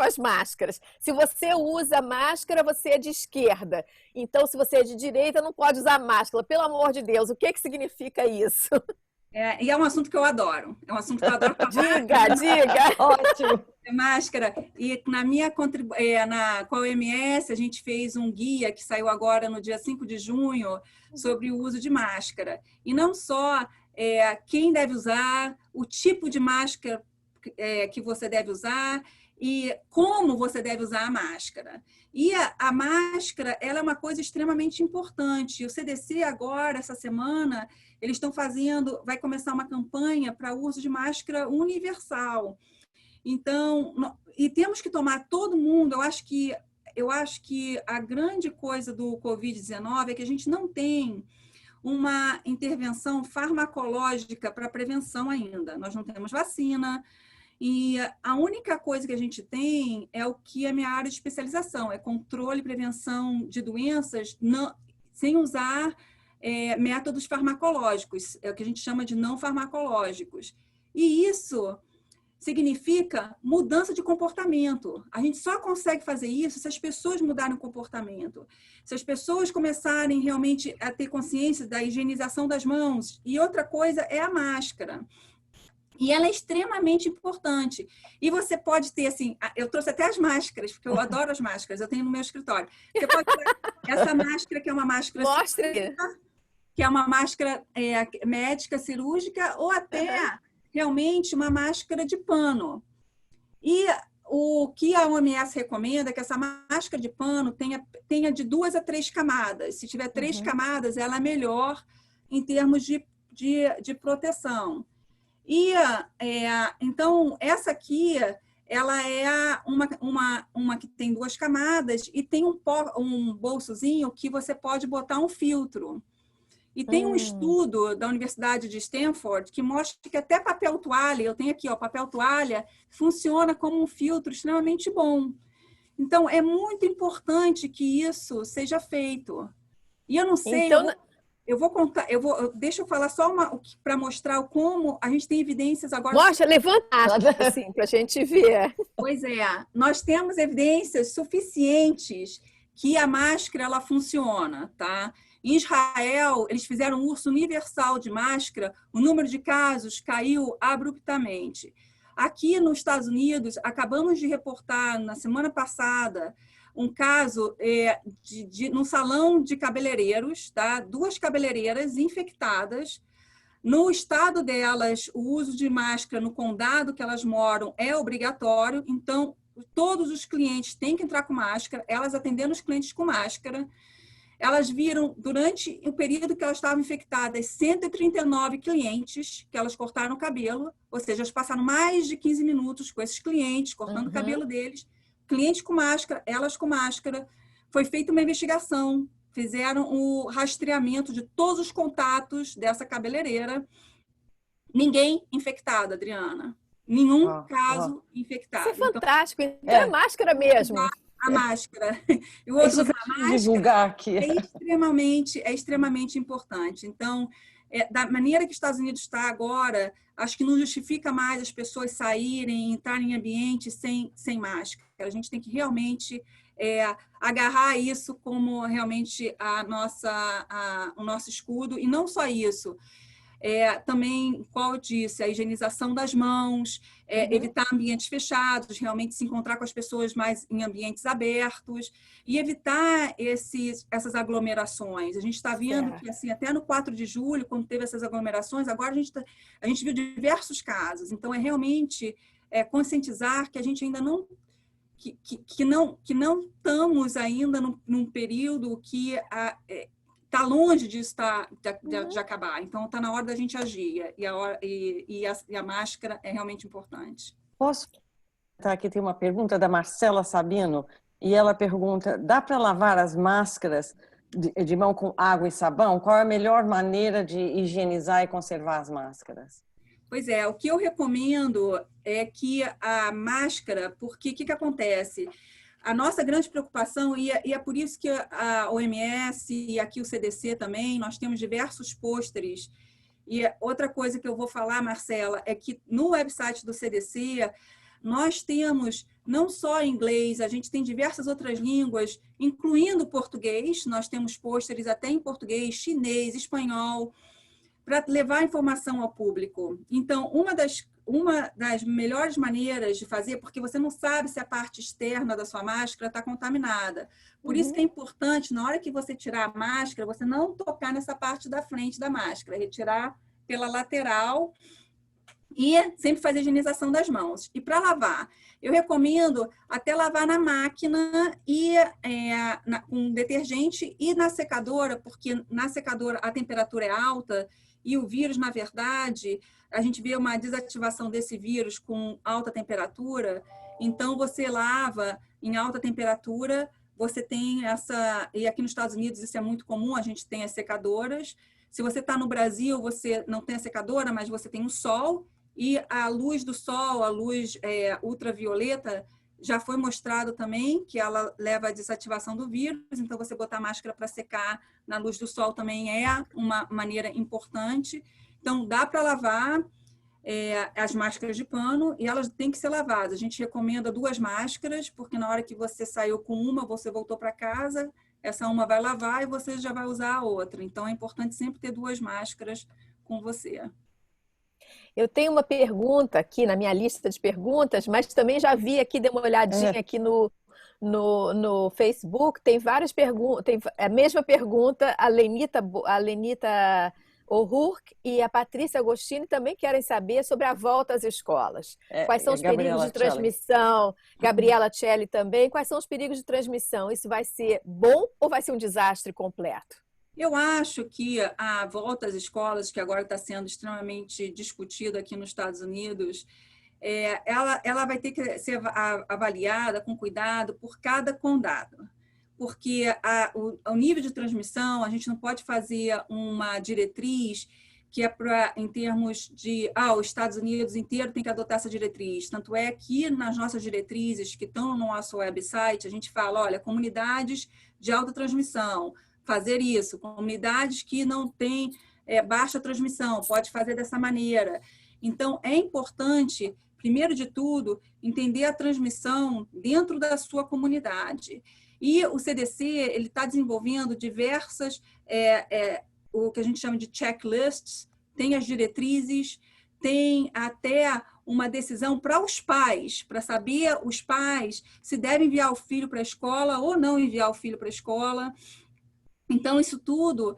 as máscaras. Se você usa máscara, você é de esquerda. Então, se você é de direita, não pode usar máscara. Pelo amor de Deus, o que significa isso? E é um assunto que eu adoro. É um assunto que eu adoro falar. Diga! Ótimo! Máscara. E com a OMS, a gente fez um guia que saiu agora no dia 5 de junho sobre o uso de máscara. E não só quem deve usar, o tipo de máscara que você deve usar e como você deve usar a máscara. E a máscara, ela é uma coisa extremamente importante. O CDC agora, essa semana, eles estão vai começar uma campanha para o uso de máscara universal. Então, e temos que tomar todo mundo, eu acho que a grande coisa do Covid-19 é que a gente não tem uma intervenção farmacológica para prevenção ainda. Nós não temos vacina, e a única coisa que a gente tem é o que é minha área de especialização, é controle e prevenção de doenças sem usar métodos farmacológicos, é o que a gente chama de não farmacológicos. E isso significa mudança de comportamento. A gente só consegue fazer isso se as pessoas mudarem o comportamento, se as pessoas começarem realmente a ter consciência da higienização das mãos. E outra coisa é a máscara. E ela é extremamente importante. E você pode ter, assim, eu trouxe até as máscaras, porque eu adoro as máscaras, eu tenho no meu escritório. Você pode ter essa máscara, que é uma máscara cirúrgica, que é uma máscara médica cirúrgica, ou até realmente uma máscara de pano. E o que a OMS recomenda é que essa máscara de pano tenha de 2 a 3 camadas. Se tiver 3 camadas, ela é melhor em termos de proteção. E então, essa aqui, ela é uma que tem 2 camadas e tem um bolsozinho que você pode botar um filtro. E tem um estudo da Universidade de Stanford que mostra que até papel toalha, eu tenho aqui, papel toalha, funciona como um filtro extremamente bom. Então, é muito importante que isso seja feito. E eu não sei, eu vou contar, deixa eu falar só para mostrar como a gente tem evidências agora. Mostra, levanta assim, para a gente ver. Pois é, nós temos evidências suficientes que a máscara ela funciona, tá? Em Israel, eles fizeram um uso universal de máscara, o número de casos caiu abruptamente. Aqui nos Estados Unidos, acabamos de reportar na semana passada um caso num salão de cabeleireiros, tá? 2 cabeleireiras infectadas. No estado delas, o uso de máscara no condado que elas moram é obrigatório, então todos os clientes têm que entrar com máscara, elas atendendo os clientes com máscara. Elas viram, durante o período que elas estavam infectadas, 139 clientes que elas cortaram o cabelo, ou seja, elas passaram mais de 15 minutos com esses clientes, cortando o cabelo deles, clientes com máscara, elas com máscara. Foi feita uma investigação, fizeram o rastreamento de todos os contatos dessa cabeleireira. Ninguém infectado, Adriana. Nenhum caso infectado. Isso é fantástico. Então, é máscara mesmo. A máscara. Eu vou usar a máscara. Divulgar aqui. É extremamente importante. Então, da maneira que os Estados Unidos está agora, acho que não justifica mais as pessoas saírem, entrarem em ambientes sem máscara. A gente tem que realmente agarrar isso como realmente o nosso escudo. E não só isso. Também, qual eu disse, a higienização das mãos, evitar ambientes fechados, realmente se encontrar com as pessoas mais em ambientes abertos e evitar essas aglomerações. A gente está vendo que, assim, até no 4 de julho, quando teve essas aglomerações, agora a gente viu diversos casos. Então, realmente conscientizar que a gente ainda não que não estamos ainda num período que está longe de acabar. Então, está na hora da gente agir. E a máscara é realmente importante. Posso? Aqui tem uma pergunta da Marcela Sabino, e ela pergunta, dá para lavar as máscaras de mão com água e sabão? Qual é a melhor maneira de higienizar e conservar as máscaras? Pois é, o que eu recomendo é que a máscara, porque o que acontece? A nossa grande preocupação, e é por isso que a OMS e aqui o CDC também, nós temos diversos pôsteres. E outra coisa que eu vou falar, Marcela, é que no website do CDC, nós temos não só inglês, a gente tem diversas outras línguas, incluindo português, nós temos pôsteres até em português, chinês, espanhol, para levar informação ao público. Então, uma das melhores maneiras de fazer, porque você não sabe se a parte externa da sua máscara está contaminada. Por isso que é importante, na hora que você tirar a máscara, você não tocar nessa parte da frente da máscara, retirar pela lateral e sempre fazer a higienização das mãos. E para lavar, eu recomendo até lavar na máquina e com detergente e na secadora, porque na secadora a temperatura é alta e o vírus, na verdade, a gente vê uma desativação desse vírus com alta temperatura. Então, você lava em alta temperatura, você tem e aqui nos Estados Unidos isso é muito comum, a gente tem as secadoras. Se você está no Brasil, você não tem a secadora, mas você tem o sol, e a luz do sol, a luz ultravioleta, já foi mostrado também que ela leva à desativação do vírus, então você botar máscara para secar na luz do sol também é uma maneira importante. Então, dá para lavar as máscaras de pano e elas têm que ser lavadas. A gente recomenda 2 máscaras, porque na hora que você saiu com uma, você voltou para casa, essa uma vai lavar e você já vai usar a outra. Então, é importante sempre ter 2 máscaras com você. Eu tenho uma pergunta aqui na minha lista de perguntas, mas também já vi aqui, dei uma olhadinha aqui no Facebook, tem várias perguntas, tem a mesma pergunta, a Lenita O'Rourke e a Patrícia Agostini também querem saber sobre a volta às escolas. Quais são os perigos de transmissão? Gabriela Celli também. Quais são os perigos de transmissão? Isso vai ser bom ou vai ser um desastre completo? Eu acho que a volta às escolas, que agora está sendo extremamente discutida aqui nos Estados Unidos, ela vai ter que ser avaliada com cuidado por cada condado, porque o nível de transmissão, a gente não pode fazer uma diretriz que é em termos de, os Estados Unidos inteiro tem que adotar essa diretriz. Tanto é que nas nossas diretrizes que estão no nosso website, a gente fala, olha, comunidades de alta transmissão, fazer isso, comunidades que não têm baixa transmissão, pode fazer dessa maneira. Então, é importante, primeiro de tudo, entender a transmissão dentro da sua comunidade. E o CDC ele está desenvolvendo diversas, o que a gente chama de checklists, tem as diretrizes, tem até uma decisão para os pais, para saber os pais se devem enviar o filho para a escola ou não enviar o filho para a escola. Então, isso tudo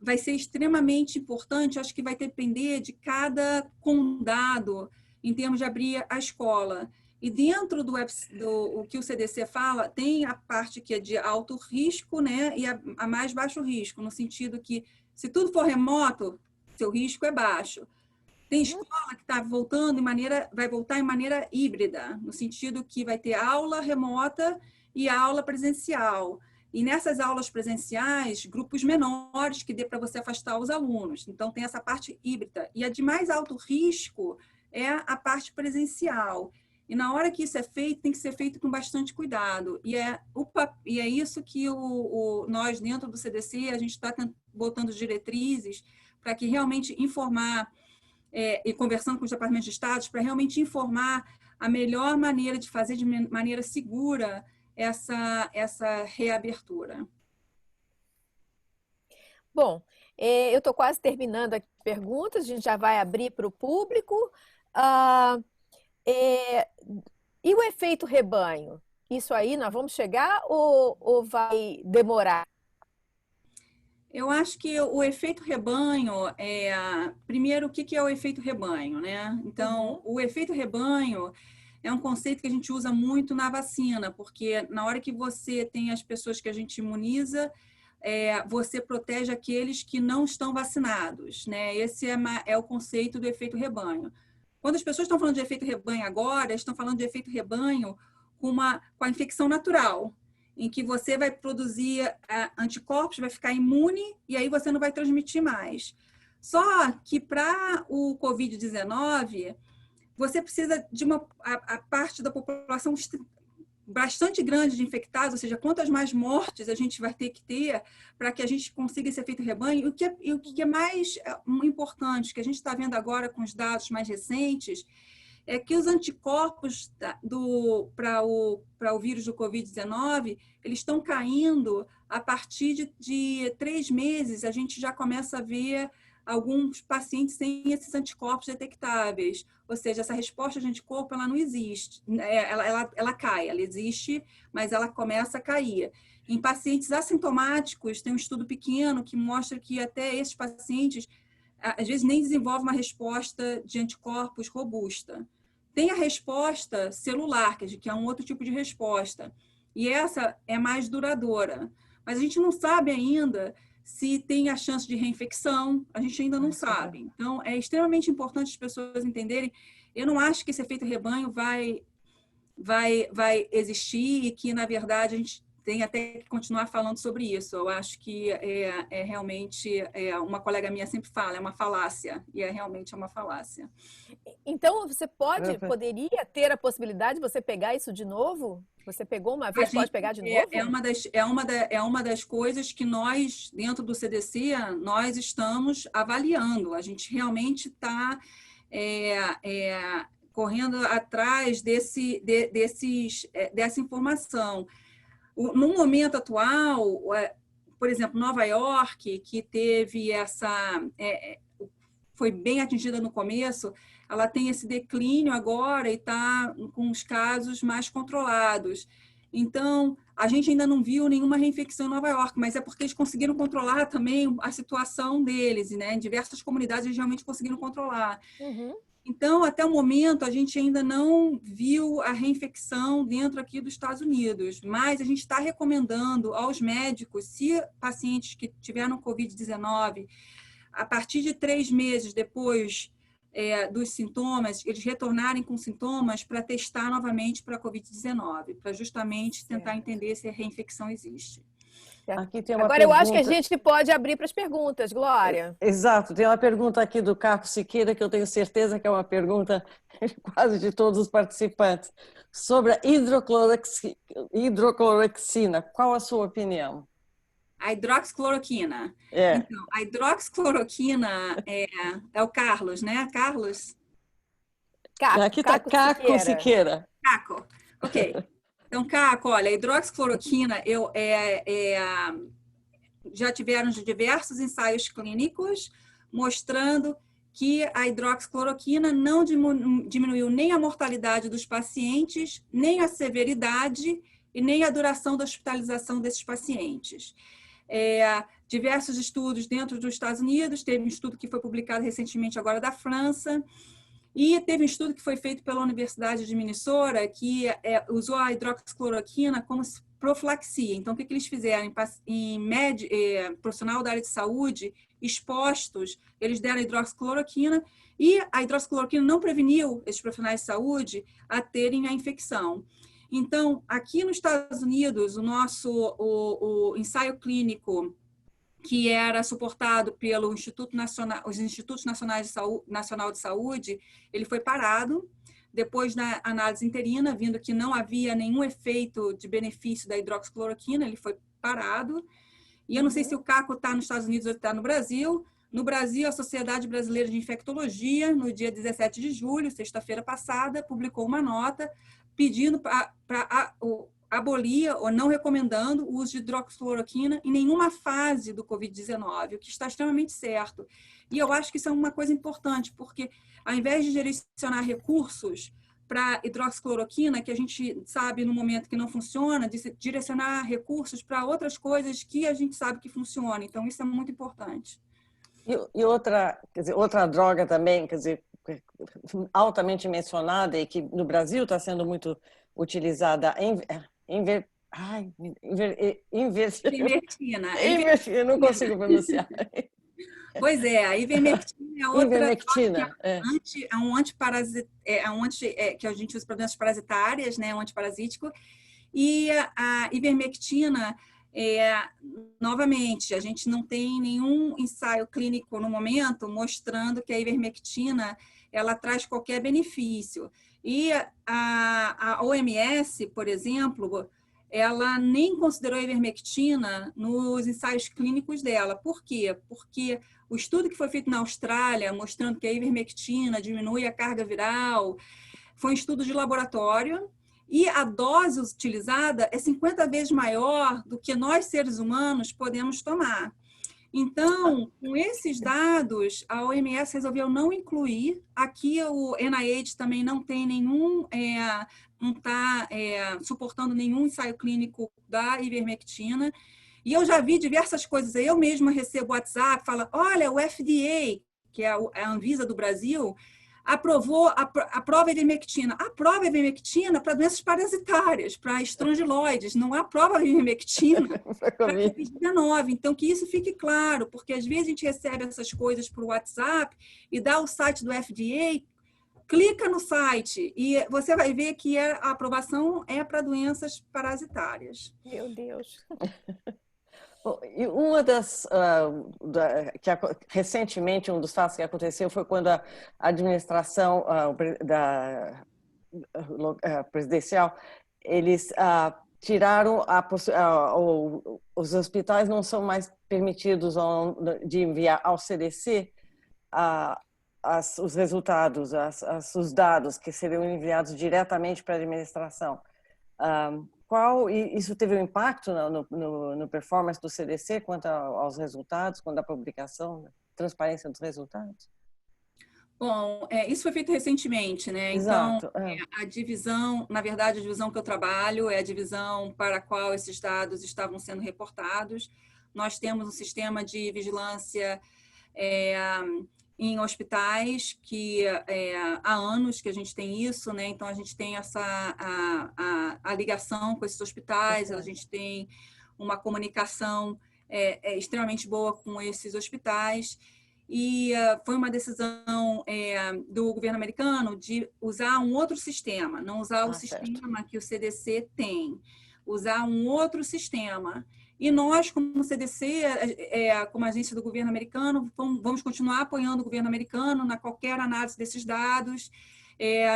vai ser extremamente importante, acho que vai depender de cada condado em termos de abrir a escola. E dentro do que o CDC fala, tem a parte que é de alto risco, né, e a mais baixo risco, no sentido que, se tudo for remoto, seu risco é baixo. Tem escola que vai voltar em maneira híbrida, no sentido que vai ter aula remota e aula presencial. E nessas aulas presenciais, grupos menores que dê para você afastar os alunos. Então, tem essa parte híbrida. E a de mais alto risco é a parte presencial. E na hora que isso é feito, tem que ser feito com bastante cuidado. E é isso que nós, dentro do CDC, a gente está botando diretrizes para que realmente informar, e conversando com os departamentos de Estado, para realmente informar a melhor maneira de fazer de maneira segura essa reabertura. Bom, Eu estou quase terminando aqui as perguntas, a gente já vai abrir para o público. E o efeito rebanho? Isso aí nós vamos chegar ou vai demorar? Eu acho que o efeito rebanho primeiro, o que é o efeito rebanho, né? Então, o efeito rebanho é um conceito que a gente usa muito na vacina, porque na hora que você tem as pessoas que a gente imuniza, você protege aqueles que não estão vacinados, né? Esse é o conceito do efeito rebanho. Quando as pessoas estão falando de efeito rebanho agora, estão falando de efeito rebanho com a infecção natural, em que você vai produzir anticorpos, vai ficar imune e aí você não vai transmitir mais. Só que para o Covid-19, você precisa de a parte da população bastante grande de infectados, ou seja, quantas mais mortes a gente vai ter que ter para que a gente consiga esse efeito rebanho. E o que é mais importante, que a gente está vendo agora com os dados mais recentes, é que os anticorpos para o vírus do Covid-19, eles estão caindo a partir de 3 meses, a gente já começa a ver alguns pacientes sem esses anticorpos detectáveis. Ou seja, essa resposta de anticorpo, ela não existe. Ela cai, ela existe, mas ela começa a cair. Em pacientes assintomáticos, tem um estudo pequeno que mostra que até esses pacientes, às vezes, nem desenvolvem uma resposta de anticorpos robusta. Tem a resposta celular, que é um outro tipo de resposta. E essa é mais duradoura. Mas a gente não sabe ainda se tem a chance de reinfecção, a gente ainda não sabe. Então, é extremamente importante as pessoas entenderem. Eu não acho que esse efeito rebanho vai existir e que, na verdade, a gente tem até que continuar falando sobre isso. Eu acho que realmente, uma colega minha sempre fala, é uma falácia, e realmente é uma falácia. Então, você poderia ter a possibilidade de você pegar isso de novo? Você pegou uma vez, pode pegar de novo? É uma das coisas que nós, dentro do CDC, nós estamos avaliando. A gente realmente está correndo atrás dessa informação. No momento atual, por exemplo, Nova York, que teve foi bem atingida no começo, ela tem esse declínio agora e está com os casos mais controlados. Então, a gente ainda não viu nenhuma reinfecção em Nova York, mas é porque eles conseguiram controlar também a situação deles, né? Em diversas comunidades eles realmente conseguiram controlar. Então, até o momento, a gente ainda não viu a reinfecção dentro aqui dos Estados Unidos, mas a gente está recomendando aos médicos, se pacientes que tiveram Covid-19, a partir de 3 meses depois dos sintomas, eles retornarem com sintomas para testar novamente para a Covid-19, para justamente tentar entender se a reinfecção existe. Aqui tem uma Agora, pergunta... eu acho que a gente pode abrir para as perguntas, Glória. Exato. Tem uma pergunta aqui do Caco Siqueira, que eu tenho certeza que é uma pergunta quase de todos os participantes, sobre a hidrocloroxina. Qual a sua opinião? A hidroxicloroquina. Então, a hidroxicloroquina é o Carlos, né? Carlos? Aqui está Caco Siqueira. Caco, ok. Então, Caco, olha, a hidroxicloroquina, já tiveram diversos ensaios clínicos mostrando que a hidroxicloroquina não diminuiu nem a mortalidade dos pacientes, nem a severidade e nem a duração da hospitalização desses pacientes. Diversos estudos dentro dos Estados Unidos, teve um estudo que foi publicado recentemente agora da França, e teve um estudo que foi feito pela Universidade de Minnesota que usou a hidroxicloroquina como profilaxia. Então, o que eles fizeram? Profissional da área de saúde expostos, eles deram a hidroxicloroquina e a hidroxicloroquina não preveniu esses profissionais de saúde a terem a infecção. Então, aqui nos Estados Unidos, o ensaio clínico que era suportado pelo os Institutos Nacionais de Saúde, ele foi parado, depois da análise interina, vindo que não havia nenhum efeito de benefício da hidroxicloroquina, ele foi parado. E eu não sei se o Caco está nos Estados Unidos ou está no Brasil. No Brasil, a Sociedade Brasileira de Infectologia, no dia 17 de julho, sexta-feira passada, publicou uma nota pedindo abolir ou não recomendando o uso de hidroxicloroquina em nenhuma fase do Covid-19, o que está extremamente certo. E eu acho que isso é uma coisa importante, porque ao invés de direcionar recursos para hidroxicloroquina, que a gente sabe no momento que não funciona, de direcionar recursos para outras coisas que a gente sabe que funcionam. Então, isso é muito importante. E outra, quer dizer, outra droga também, quer dizer, altamente mencionada e que no Brasil está sendo muito utilizada, Ivermectina. Eu não consigo pronunciar. Pois é, a ivermectina é outra. Ivermectina. É um antiparasita, que a gente usa para doenças parasitárias, né? Um antiparasítico. E a ivermectina, novamente, a gente não tem nenhum ensaio clínico no momento mostrando que a ivermectina ela traz qualquer benefício. E a OMS, por exemplo, ela nem considerou a ivermectina nos ensaios clínicos dela. Por quê? Porque o estudo que foi feito na Austrália, mostrando que a ivermectina diminui a carga viral, foi um estudo de laboratório, e a dose utilizada é 50 vezes maior do que nós, seres humanos, podemos tomar. Então, com esses dados, a OMS resolveu não incluir. Aqui o NIH também não tem nenhum, não está suportando nenhum ensaio clínico da ivermectina. E eu já vi diversas coisas. Eu mesma recebo WhatsApp, fala, olha, o FDA, que é a Anvisa do Brasil, aprova a ivermectina. Aprova a ivermectina para doenças parasitárias, para estrongiloides. Não aprova a ivermectina para Covid-19. Então, que isso fique claro, porque às vezes a gente recebe essas coisas por WhatsApp e dá o site do FDA, clica no site e você vai ver que a aprovação é para doenças parasitárias. Meu Deus! E uma recentemente, um dos fatos que aconteceu foi quando a administração presidencial, eles tiraram os hospitais não são mais permitidos de enviar ao CDC os resultados, os dados que seriam enviados diretamente para a administração. Isso teve um impacto no performance do CDC quanto aos resultados, quanto à publicação, transparência dos resultados? Bom, isso foi feito recentemente, né? Exato, então, a divisão, na verdade, a divisão que eu trabalho é a divisão para a qual esses dados estavam sendo reportados. Nós temos um sistema de vigilância em hospitais que há anos que a gente tem isso, né? Então a gente tem a ligação com esses hospitais, a gente tem uma comunicação extremamente boa com esses hospitais e foi uma decisão do governo americano de usar um outro sistema, não usar o sistema que o CDC tem, usar um outro sistema. E nós, como CDC, como agência do governo americano, vamos continuar apoiando o governo americano na qualquer análise desses dados,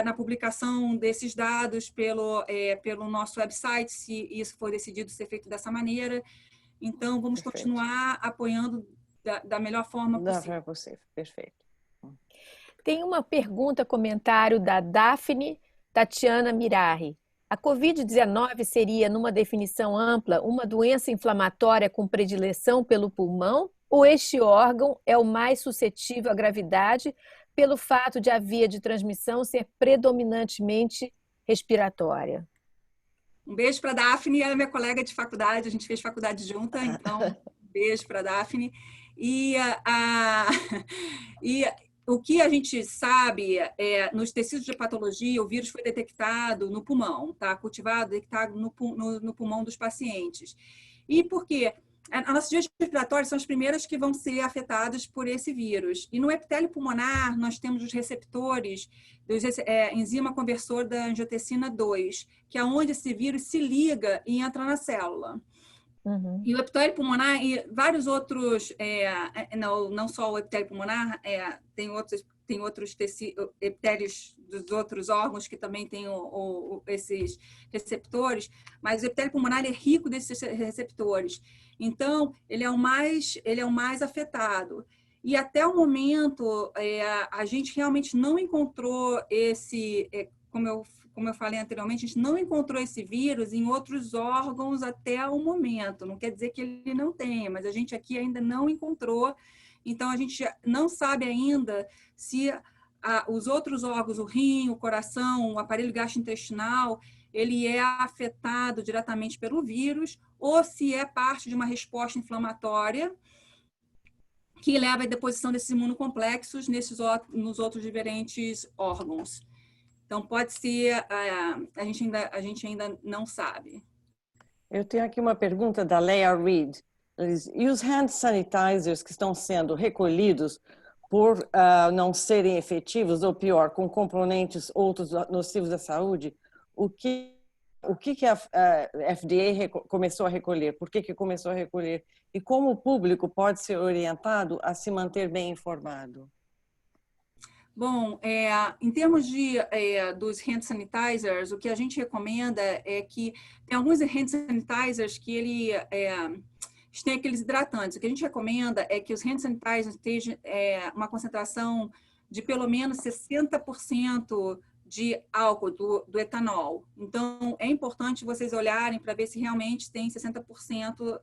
na publicação desses dados pelo nosso website, se isso for decidido ser feito dessa maneira. Então, vamos continuar apoiando da melhor forma possível. Da melhor possível, perfeito. Tem uma pergunta, comentário da Daphne Tatiana Mirarri. A Covid-19 seria, numa definição ampla, uma doença inflamatória com predileção pelo pulmão? Ou este órgão é o mais suscetível à gravidade pelo fato de a via de transmissão ser predominantemente respiratória? Um beijo para a Daphne, ela é minha colega de faculdade, a gente fez faculdade junta, então um beijo para a Daphne. E o que a gente sabe nos tecidos de patologia, o vírus foi detectado no pulmão, tá? Cultivado, detectado no pulmão dos pacientes. E por quê? As nossas vias respiratórias são as primeiras que vão ser afetadas por esse vírus. E no epitélio pulmonar, nós temos os receptores do enzima conversor da angiotensina 2, que é onde esse vírus se liga e entra na célula. Uhum. E o epitélio pulmonar e vários outros, não só o epitélio pulmonar, tem outros epitélios dos outros órgãos que também têm esses receptores, mas o epitélio pulmonar é rico desses receptores. Então, ele é o mais afetado. E até o momento, a gente realmente não encontrou como eu falei anteriormente, a gente não encontrou esse vírus em outros órgãos até o momento. Não quer dizer que ele não tenha, mas a gente aqui ainda não encontrou. Então, a gente não sabe ainda se os outros órgãos, o rim, o coração, o aparelho gastrointestinal, ele é afetado diretamente pelo vírus ou se é parte de uma resposta inflamatória que leva à deposição desses imunocomplexos nos outros diferentes órgãos. Então, pode ser, a gente ainda não sabe. Eu tenho aqui uma pergunta da Leia Reed. E os hand sanitizers que estão sendo recolhidos por não serem efetivos, ou pior, com componentes outros nocivos à saúde, o que a FDA começou a recolher? Por que começou a recolher? E como o público pode ser orientado a se manter bem informado? Bom, em termos dos hand sanitizers, o que a gente recomenda é que tem alguns hand sanitizers que eles têm aqueles hidratantes. O que a gente recomenda é que os hand sanitizers tenham uma concentração de pelo menos 60% de álcool, do etanol. Então, é importante vocês olharem para ver se realmente tem 60%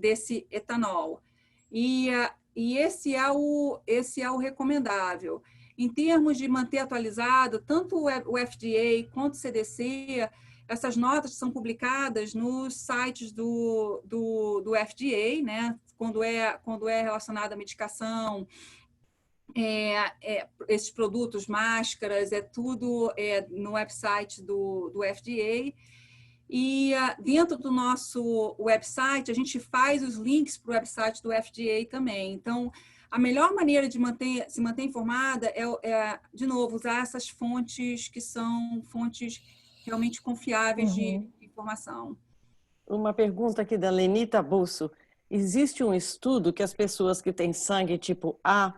desse etanol. E esse é o recomendável. Em termos de manter atualizado, tanto o FDA quanto o CDC, essas notas são publicadas nos sites do FDA, né? Quando é relacionado à medicação, esses produtos, máscaras, tudo no website do FDA. E dentro do nosso website, a gente faz os links para o website do FDA também. Então, a melhor maneira de se manter informada de novo, usar essas fontes que são fontes realmente confiáveis de informação. Uma pergunta aqui da Lenita Busso. Existe um estudo que as pessoas que têm sangue tipo A+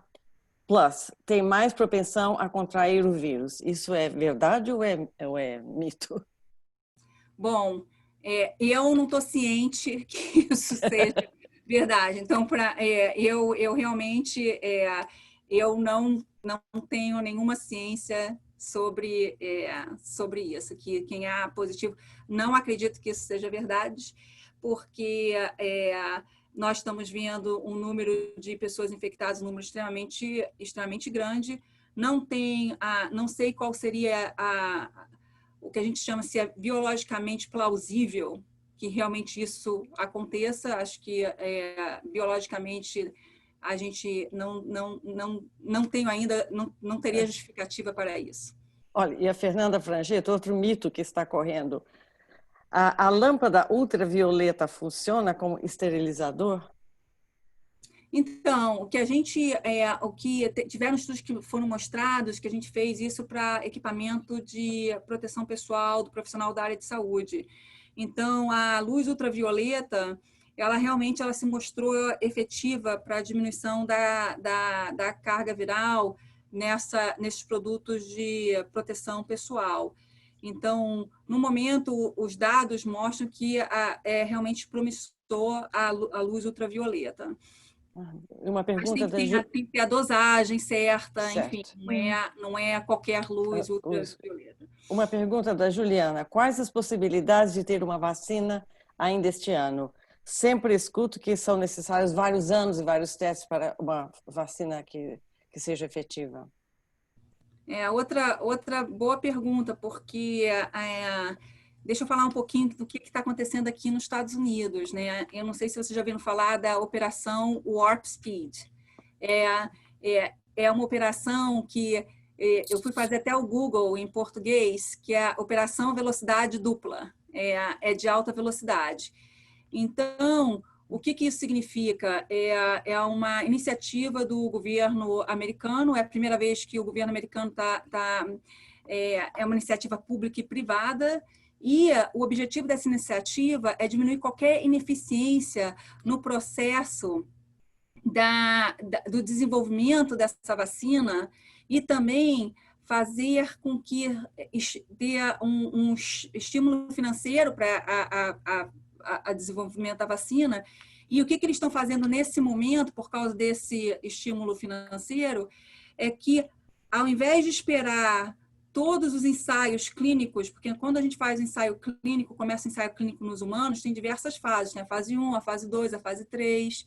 têm mais propensão a contrair o vírus? Isso é verdade ou é mito? Bom, eu não estou ciente que isso seja verdade. Então, eu realmente eu não tenho nenhuma ciência sobre isso. Que quem é positivo, não acredito que isso seja verdade, porque nós estamos vendo um número de pessoas infectadas, um número extremamente grande. Não sei qual seria o que a gente chama se é biologicamente plausível que realmente isso aconteça. Acho que biologicamente a gente não tem ainda, não teria justificativa para isso. Olha, e a Fernanda Frangetta, outro mito que está correndo. A lâmpada ultravioleta funciona como esterilizador? Então, tiveram estudos que foram mostrados que a gente fez isso para equipamento de proteção pessoal do profissional da área de saúde. Então, a luz ultravioleta, ela realmente se mostrou efetiva para a diminuição da carga viral nesses produtos de proteção pessoal. Então, no momento, os dados mostram que é realmente promissor a luz ultravioleta. Uma pergunta tem que ter a dosagem certa, certo. Enfim, não é qualquer luz ultravioleta. Uma pergunta da Juliana. Quais as possibilidades de ter uma vacina ainda este ano? Sempre escuto que são necessários vários anos e vários testes para uma vacina que seja efetiva. Outra boa pergunta, porque deixa eu falar um pouquinho do que está acontecendo aqui nos Estados Unidos, né? Eu não sei se vocês já ouviram falar da operação Warp Speed. É uma operação que eu fui fazer até o Google em português, que é a Operação Velocidade Dupla, é de alta velocidade. Então, o que isso significa? É uma iniciativa do governo americano, é a primeira vez que o governo americano é uma iniciativa pública e privada, e o objetivo dessa iniciativa é diminuir qualquer ineficiência no processo do desenvolvimento dessa vacina e também fazer com que dê um estímulo financeiro para a desenvolvimento da vacina. E o que eles estão fazendo nesse momento, por causa desse estímulo financeiro, é que, ao invés de esperar todos os ensaios clínicos, porque quando a gente faz o ensaio clínico, começa o ensaio clínico nos humanos, tem diversas fases, né? A fase 1, a fase 2, a fase 3,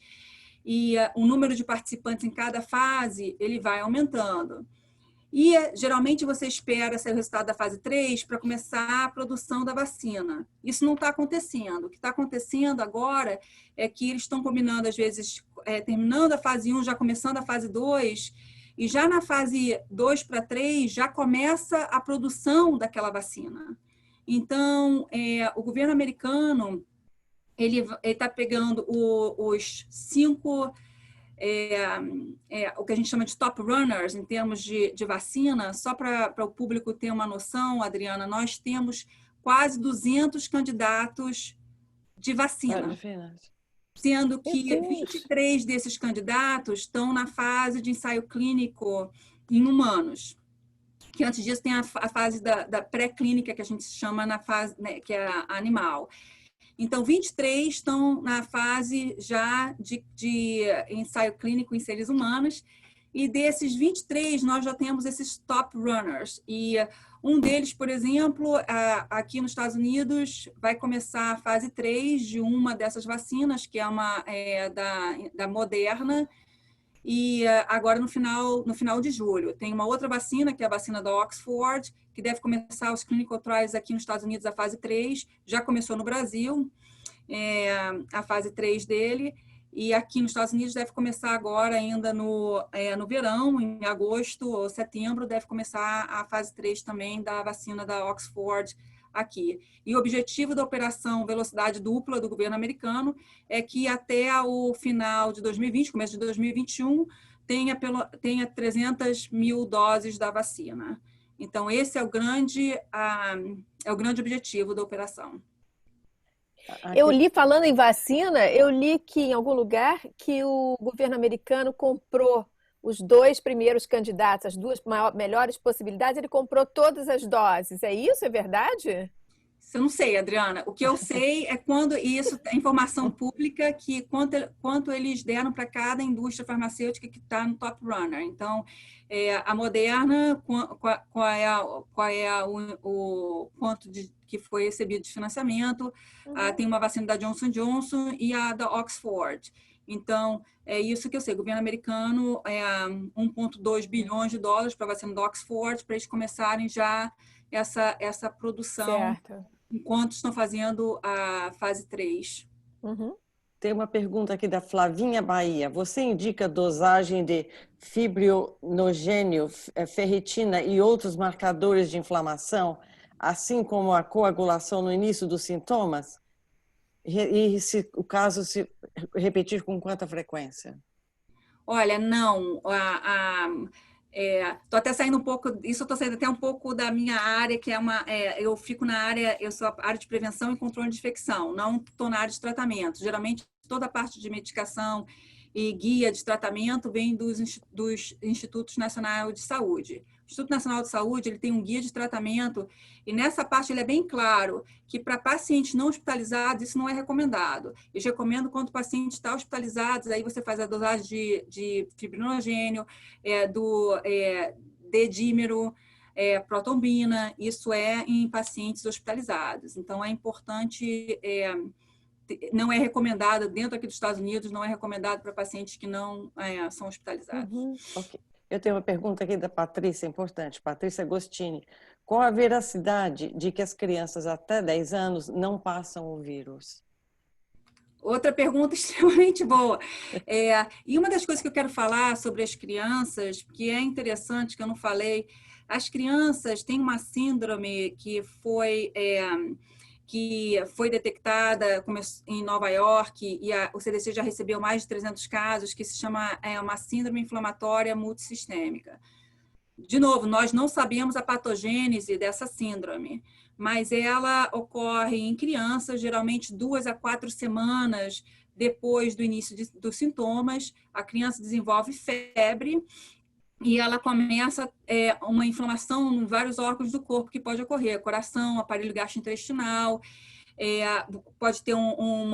e o número de participantes em cada fase, ele vai aumentando. E geralmente você espera sair o resultado da fase 3 para começar a produção da vacina. Isso não está acontecendo. O que está acontecendo agora é que eles estão combinando, às vezes, terminando a fase 1, já começando a fase 2, e já na fase 2 para 3 já começa a produção daquela vacina. Então, o governo americano ele está pegando os 5... o que a gente chama de top runners em termos de vacina, só para o público ter uma noção, Adriana, nós temos quase 200 candidatos de vacina, sendo que 23 desses candidatos estão na fase de ensaio clínico em humanos, que antes disso tem a fase da pré-clínica, que a gente chama na fase, né, que é a animal. Então, 23 estão na fase já de ensaio clínico em seres humanos, e desses 23, nós já temos esses top runners. E um deles, por exemplo, aqui nos Estados Unidos, vai começar a fase 3 de uma dessas vacinas, que é da Moderna, e agora no final de julho. Tem uma outra vacina, que é a vacina da Oxford, que deve começar os clinical trials aqui nos Estados Unidos, a fase 3, já começou no Brasil, a fase 3 dele, e aqui nos Estados Unidos deve começar agora ainda no verão, em agosto ou setembro, deve começar a fase 3 também da vacina da Oxford aqui. E o objetivo da operação Velocidade Dupla do governo americano é que até o final de 2020, começo de 2021, tenha 300 mil doses da vacina. Então, esse é o grande objetivo da operação. Eu li, falando em vacina, eu li que em algum lugar que o governo americano comprou os 2 primeiros candidatos, as 2 melhores possibilidades, ele comprou todas as doses. É isso? É verdade? Isso eu não sei, Adriana. O que eu sei é quando isso é informação pública, que quanto eles deram para cada indústria farmacêutica que está no top runner. Então, a Moderna, qual é o quanto que foi recebido de financiamento, tem uma vacina da Johnson & Johnson e a da Oxford. Então, é isso que eu sei. O governo americano 1,2 bilhões de dólares para a vacina da Oxford, para eles começarem já essa produção, certo, enquanto estão fazendo a fase 3. Uhum. Tem uma pergunta aqui da Flavinha Bahia. Você indica dosagem de fibrinogênio, ferritina e outros marcadores de inflamação, assim como a coagulação no início dos sintomas? E se o caso se repetir, com quanta frequência? Olha, não. Estou até saindo um pouco, isso eu estou saindo até um pouco da minha área, que eu fico na área, eu sou a área de prevenção e controle de infecção, não estou na área de tratamento. Geralmente, toda a parte de medicação e guia de tratamento vem dos Institutos Nacionais de Saúde. O Instituto Nacional de Saúde, ele tem um guia de tratamento, e nessa parte ele é bem claro que para pacientes não hospitalizados isso não é recomendado. Eu recomendo quando o paciente está hospitalizado, aí você faz a dosagem de fibrinogênio, do dedímero, protombina, isso é em pacientes hospitalizados. Então, é importante, não é recomendado, dentro aqui dos Estados Unidos, não é recomendado para pacientes que não são hospitalizados. Uhum. Okay. Eu tenho uma pergunta aqui da Patrícia, importante. Patrícia Agostini. Qual a veracidade de que as crianças até 10 anos não passam o vírus? Outra pergunta extremamente boa. E uma das coisas que eu quero falar sobre as crianças, que é interessante, que eu não falei, as crianças têm uma síndrome que foi detectada em Nova York, e o CDC já recebeu mais de 300 casos, que se chama uma síndrome inflamatória multissistêmica. De novo, nós não sabemos a patogênese dessa síndrome, mas ela ocorre em crianças, geralmente 2 a 4 semanas depois do início dos sintomas. A criança desenvolve febre e ela começa uma inflamação em vários órgãos do corpo que pode ocorrer: coração, aparelho gastrointestinal, pode ter um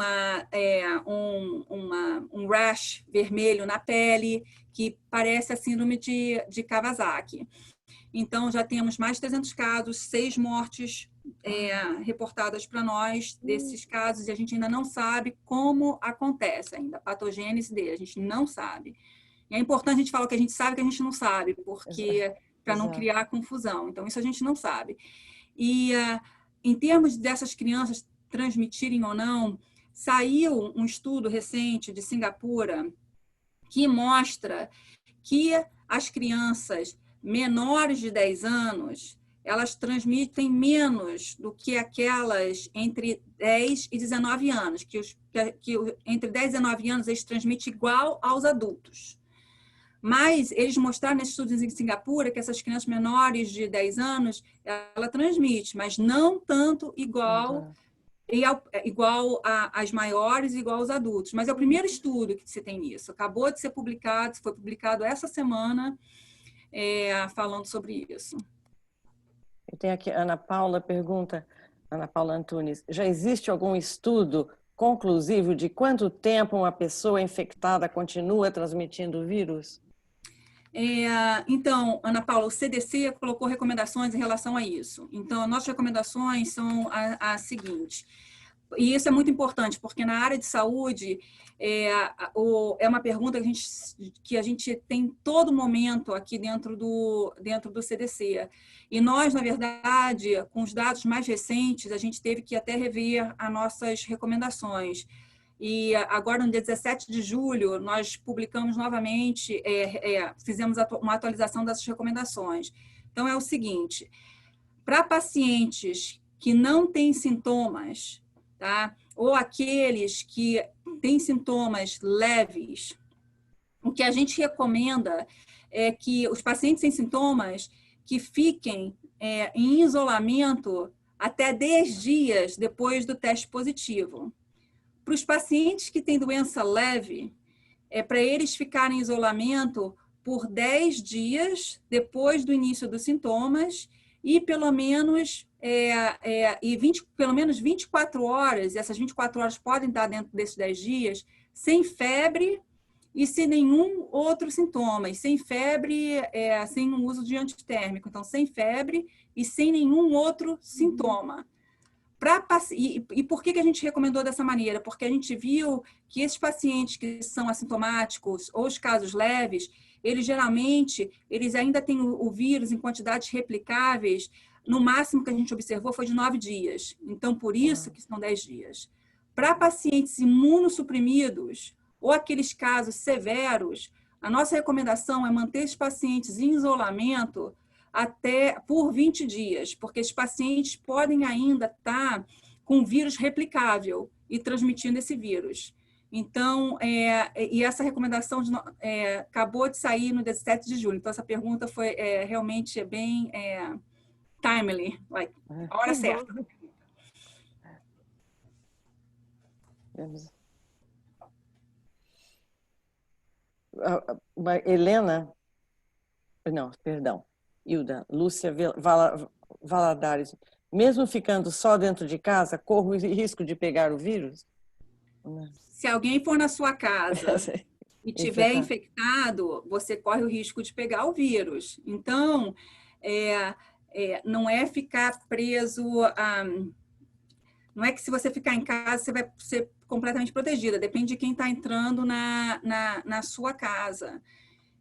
rash vermelho na pele, que parece a síndrome de Kawasaki. Então, já temos mais de 300 casos, 6 mortes reportadas para nós desses casos, e a gente ainda não sabe como acontece ainda, a patogênese dele, a gente não sabe. E é importante a gente falar o que a gente sabe e o que a gente não sabe, porque para não criar confusão. Então, isso a gente não sabe. E, em termos dessas crianças transmitirem ou não, saiu um estudo recente de Singapura que mostra que as crianças menores de 10 anos, elas transmitem menos do que aquelas entre 10 e 19 anos, que entre 10 e 19 anos eles transmitem igual aos adultos. Mas eles mostraram nesses estudos em Singapura que essas crianças menores de 10 anos, ela transmite, mas não tanto igual às maiores e igual aos adultos. Mas é o primeiro estudo que se tem nisso. Acabou de ser publicado, foi publicado essa semana, falando sobre isso. Eu tenho aqui, Ana Paula pergunta, Ana Paula Antunes, já existe algum estudo conclusivo de quanto tempo uma pessoa infectada continua transmitindo o vírus? Então, Ana Paula, o CDC colocou recomendações em relação a isso. Então, as nossas recomendações são as seguintes. E isso é muito importante, porque na área de saúde é uma pergunta que a gente tem todo momento aqui dentro do CDC. E nós, na verdade, com os dados mais recentes, a gente teve que até rever as nossas recomendações. E agora, no dia 17 de julho, nós publicamos novamente, fizemos uma atualização dessas recomendações. Então, é o seguinte, para pacientes que não têm sintomas, tá? Ou aqueles que têm sintomas leves, o que a gente recomenda é que os pacientes sem sintomas que fiquem em isolamento até 10 dias depois do teste positivo. Para os pacientes que têm doença leve, para eles ficarem em isolamento por 10 dias depois do início dos sintomas e pelo menos 24 horas, e essas 24 horas podem estar dentro desses 10 dias, sem febre e sem nenhum outro sintoma, e sem febre, sem o uso de antitérmico, então sem febre e sem nenhum outro sintoma. E por que a gente recomendou dessa maneira? Porque a gente viu que esses pacientes que são assintomáticos ou os casos leves, eles ainda têm o vírus em quantidades replicáveis, no máximo que a gente observou foi de 9 dias. Então, por isso que são 10 dias. Para pacientes imunossuprimidos ou aqueles casos severos, a nossa recomendação é manter esses pacientes em isolamento até por 20 dias, porque esses pacientes podem ainda estar com vírus replicável e transmitindo esse vírus. Então, e essa recomendação acabou de sair no 17 de julho. Então, essa pergunta foi realmente bem timely, a hora certa. Helena, não, perdão, Hilda, Lúcia Valadares, mesmo ficando só dentro de casa, corro o risco de pegar o vírus? Se alguém for na sua casa e tiver infectado, você corre o risco de pegar o vírus. Então, não é ficar preso não é que se você ficar em casa, você vai ser completamente protegida. Depende de quem está entrando na sua casa.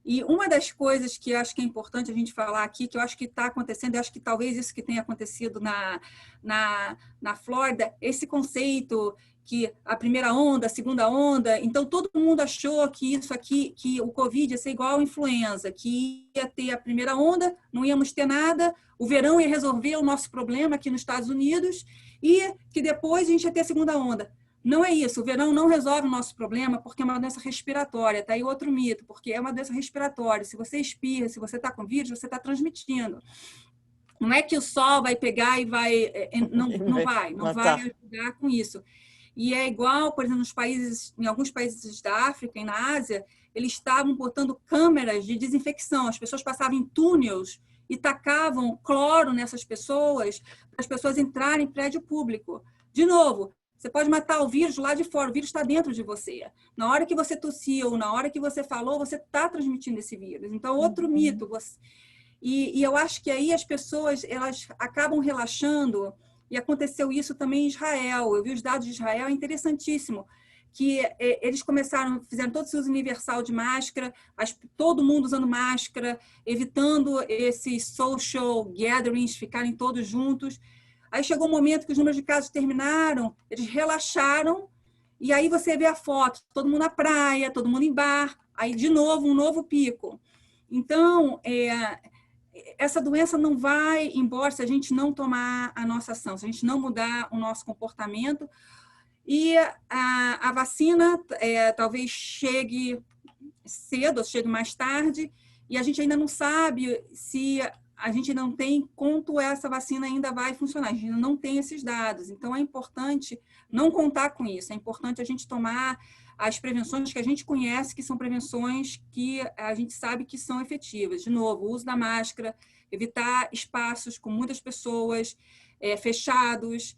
E uma das coisas que eu acho que é importante a gente falar aqui, que eu acho que está acontecendo, eu acho que talvez isso que tenha acontecido na Flórida, esse conceito que a primeira onda, a segunda onda, então todo mundo achou que isso aqui, que o Covid ia ser igual à influenza, que ia ter a primeira onda, não íamos ter nada, o verão ia resolver o nosso problema aqui nos Estados Unidos e que depois a gente ia ter a segunda onda. Não é isso, o verão não resolve o nosso problema porque é uma doença respiratória, tá aí outro mito, porque é uma doença respiratória, se você espirra, se você está com vírus, você está transmitindo. Não é que o sol vai pegar e não vai ajudar com isso. E é igual, por exemplo, em alguns países da África e na Ásia, eles estavam botando câmeras de desinfecção, as pessoas passavam em túneis e tacavam cloro nessas pessoas, para as pessoas entrarem em prédio público. De novo, você pode matar o vírus lá de fora, o vírus está dentro de você. Na hora que você tossiu, na hora que você falou, você está transmitindo esse vírus. Então, outro mito. E eu acho que aí as pessoas elas acabam relaxando, e aconteceu isso também em Israel. Eu vi os dados de Israel, é interessantíssimo, que eles fizeram todo esse uso universal de máscara, todo mundo usando máscara, evitando esses social gatherings, ficarem todos juntos. Aí chegou um momento que os números de casos terminaram, eles relaxaram, e aí você vê a foto, todo mundo na praia, todo mundo em bar, aí de novo um novo pico. Então, essa doença não vai embora se a gente não tomar a nossa ação, se a gente não mudar o nosso comportamento. E a vacina talvez chegue cedo ou chegue mais tarde, e a gente ainda não sabe se a gente não tem quanto essa vacina ainda vai funcionar, a gente ainda não tem esses dados. Então, é importante não contar com isso, é importante a gente tomar as prevenções que a gente conhece, que são prevenções que a gente sabe que são efetivas. De novo, o uso da máscara, evitar espaços com muitas pessoas, fechados,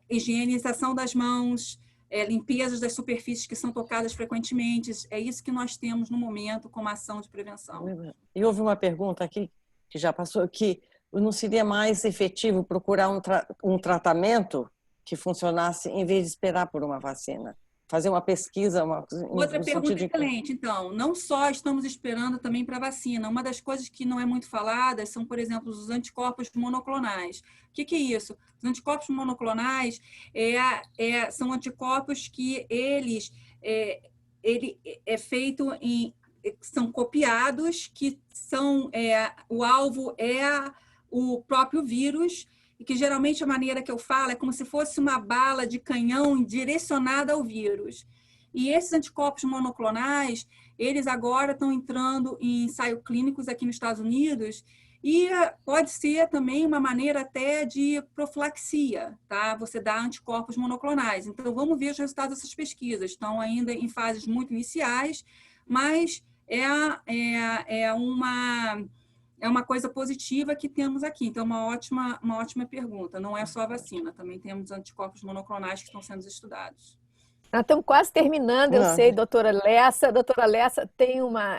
higienização das mãos, limpezas das superfícies que são tocadas frequentemente. É isso que nós temos no momento como ação de prevenção. E houve uma pergunta aqui, que já passou, que não seria mais efetivo procurar um tratamento que funcionasse em vez de esperar por uma vacina? Fazer uma pesquisa, Outra pergunta excelente. Então, não só estamos esperando também para a vacina. Uma das coisas que não é muito falada são, por exemplo, os anticorpos monoclonais. O que é isso? Os anticorpos monoclonais são anticorpos que ele é feito são copiados, que são o alvo é o próprio vírus, e que geralmente a maneira que eu falo é como se fosse uma bala de canhão direcionada ao vírus. E esses anticorpos monoclonais, eles agora estão entrando em ensaios clínicos aqui nos Estados Unidos, e pode ser também uma maneira até de profilaxia, tá? Você dá anticorpos monoclonais. Então, vamos ver os resultados dessas pesquisas. Estão ainda em fases muito iniciais, mas é uma coisa positiva que temos aqui. Então, uma ótima pergunta. Não é só a vacina, também temos anticorpos monoclonais que estão sendo estudados. Nós estamos quase terminando, eu sei, doutora Lessa. A doutora Lessa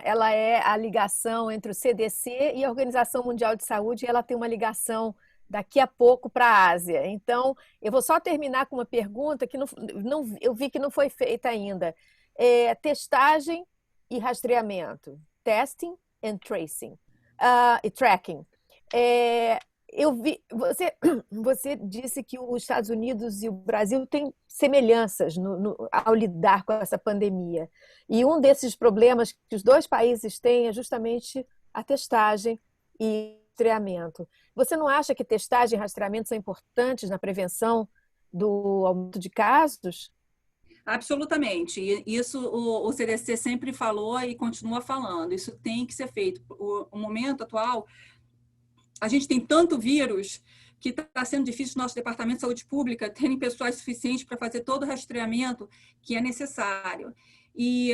ela é a ligação entre o CDC e a Organização Mundial de Saúde, e ela tem uma ligação daqui a pouco para a Ásia. Então, eu vou só terminar com uma pergunta que eu vi que não foi feita ainda. Testagem e rastreamento. Testing and tracing. E tracking. Eu vi, você disse que os Estados Unidos e o Brasil têm semelhanças ao lidar com essa pandemia. E um desses problemas que os dois países têm é justamente a testagem e rastreamento. Você não acha que testagem e rastreamento são importantes na prevenção do aumento de casos? Absolutamente. Isso o CDC sempre falou e continua falando. Isso tem que ser feito. O momento atual, a gente tem tanto vírus que está sendo difícil no nosso Departamento de Saúde Pública terem pessoas suficientes para fazer todo o rastreamento que é necessário. E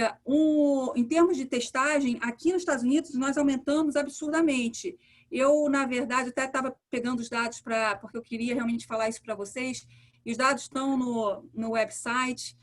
em termos de testagem, aqui nos Estados Unidos, nós aumentamos absurdamente. Eu, na verdade, até estava pegando os dados porque eu queria realmente falar isso para vocês, e os dados estão no website.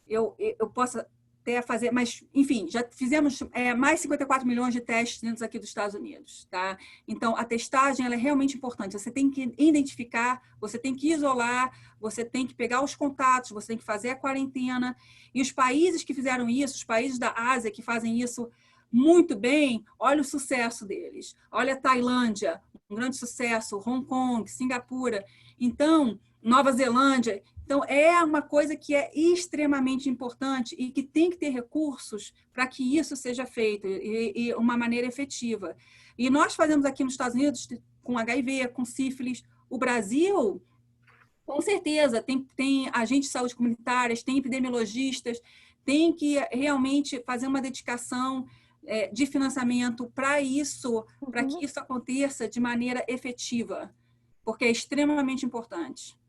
Eu posso até fazer, mas, enfim, já fizemos mais 54 milhões de testes dentro aqui dos Estados Unidos, tá? Então, a testagem ela é realmente importante. Você tem que identificar, você tem que isolar, você tem que pegar os contatos, você tem que fazer a quarentena. E os países que fizeram isso, os países da Ásia que fazem isso muito bem, olha o sucesso deles. Olha a Tailândia, um grande sucesso, Hong Kong, Singapura. Então, Nova Zelândia. Então, é uma coisa que é extremamente importante e que tem que ter recursos para que isso seja feito e uma maneira efetiva. E nós fazemos aqui nos Estados Unidos com HIV, com sífilis. O Brasil, com certeza, tem agentes de saúde comunitárias, tem epidemiologistas, tem que realmente fazer uma dedicação de financiamento para isso, para que isso aconteça de maneira efetiva, porque é extremamente importante.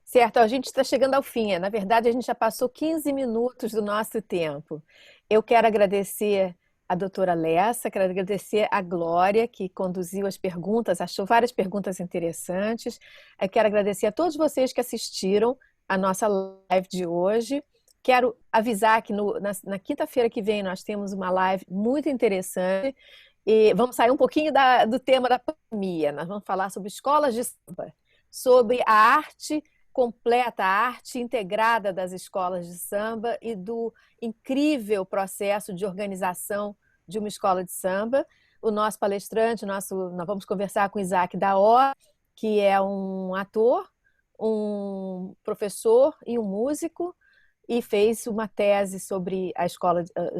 Certo, a gente está chegando ao fim. Na verdade, a gente já passou 15 minutos do nosso tempo. Eu quero agradecer a doutora Lessa, quero agradecer a Glória, que conduziu as perguntas, achou várias perguntas interessantes. Eu quero agradecer a todos vocês que assistiram a nossa live de hoje. Quero avisar que na quinta-feira que vem nós temos uma live muito interessante E vamos sair um pouquinho do tema da pandemia. Nós vamos falar sobre escolas de samba, sobre a arte completa, a arte integrada das escolas de samba e do incrível processo de organização de uma escola de samba. O nosso palestrante, nós vamos conversar com Isaac Daó, que é um ator, um professor e um músico, e fez uma tese sobre as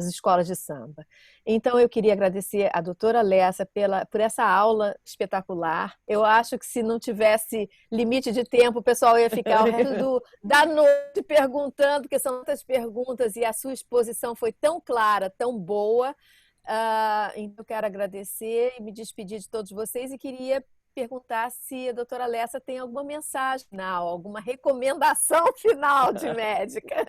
escolas de samba. Então, eu queria agradecer à doutora Lessa por essa aula espetacular. Eu acho que se não tivesse limite de tempo, o pessoal ia ficar o resto da noite perguntando, porque são tantas perguntas e a sua exposição foi tão clara, tão boa. Então, eu quero agradecer e me despedir de todos vocês e queria perguntar se a doutora Lessa tem alguma mensagem final, alguma recomendação final de médica.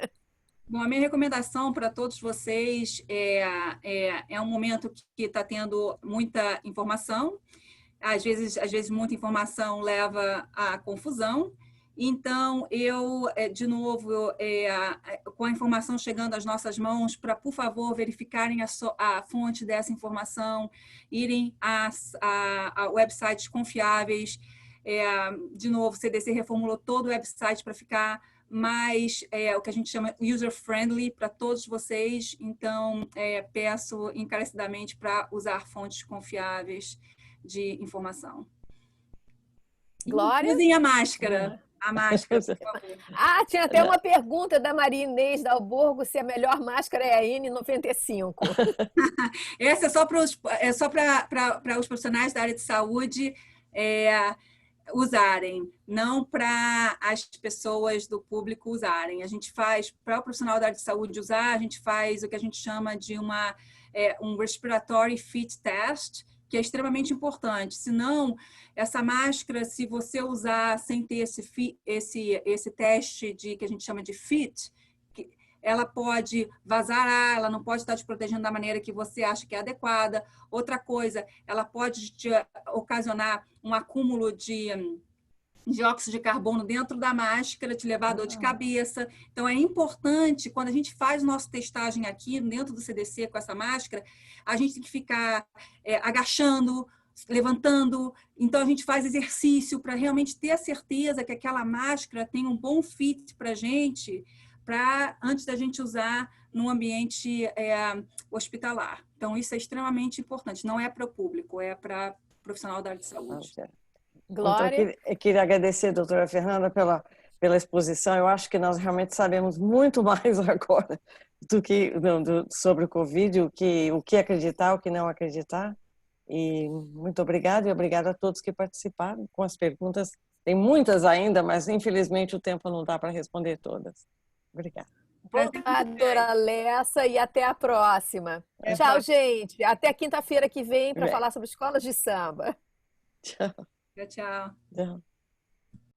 Bom, a minha recomendação para todos vocês é um momento que está tendo muita informação. Às vezes muita informação leva à confusão. Então, de novo, com a informação chegando às nossas mãos, para, por favor, verificarem a fonte dessa informação, irem a websites confiáveis. De novo, o CDC reformulou todo o website para ficar mais, o que a gente chama user-friendly para todos vocês. Então, peço encarecidamente para usar fontes confiáveis de informação. Glória? Usem a máscara. A máscara, por favor. Tinha até uma pergunta da Maria Inês Dalborgo, se a melhor máscara é a N95. Essa é só para os profissionais da área de saúde usarem, não para as pessoas do público usarem. A gente faz, para o profissional da área de saúde usar, a gente faz o que a gente chama de um respiratory fit test, que é extremamente importante. Senão, essa máscara, se você usar sem ter esse teste que a gente chama de fit, ela pode vazar ar, ela não pode estar te protegendo da maneira que você acha que é adequada. Outra coisa, ela pode te ocasionar um acúmulo de dióxido de carbono dentro da máscara, te levar a dor de cabeça. Então, é importante, quando a gente faz nossa testagem aqui dentro do CDC com essa máscara, a gente tem que ficar agachando, levantando. Então, a gente faz exercício para realmente ter a certeza que aquela máscara tem um bom fit para a gente, antes da gente usar num ambiente hospitalar. Então, isso é extremamente importante. Não é para o público, é para o profissional da área de saúde. Glória. Então, eu queria agradecer, doutora Fernanda, pela exposição. Eu acho que nós realmente sabemos muito mais agora sobre o Covid, o que acreditar, o que não acreditar. E muito obrigada e obrigada a todos que participaram com as perguntas. Tem muitas ainda, mas infelizmente o tempo não dá para responder todas. Obrigada. Obrigada, doutora Lessa, e até a próxima. Tchau, gente. Até quinta-feira que vem para falar sobre escolas de samba. Tchau. Tchau. Tchau.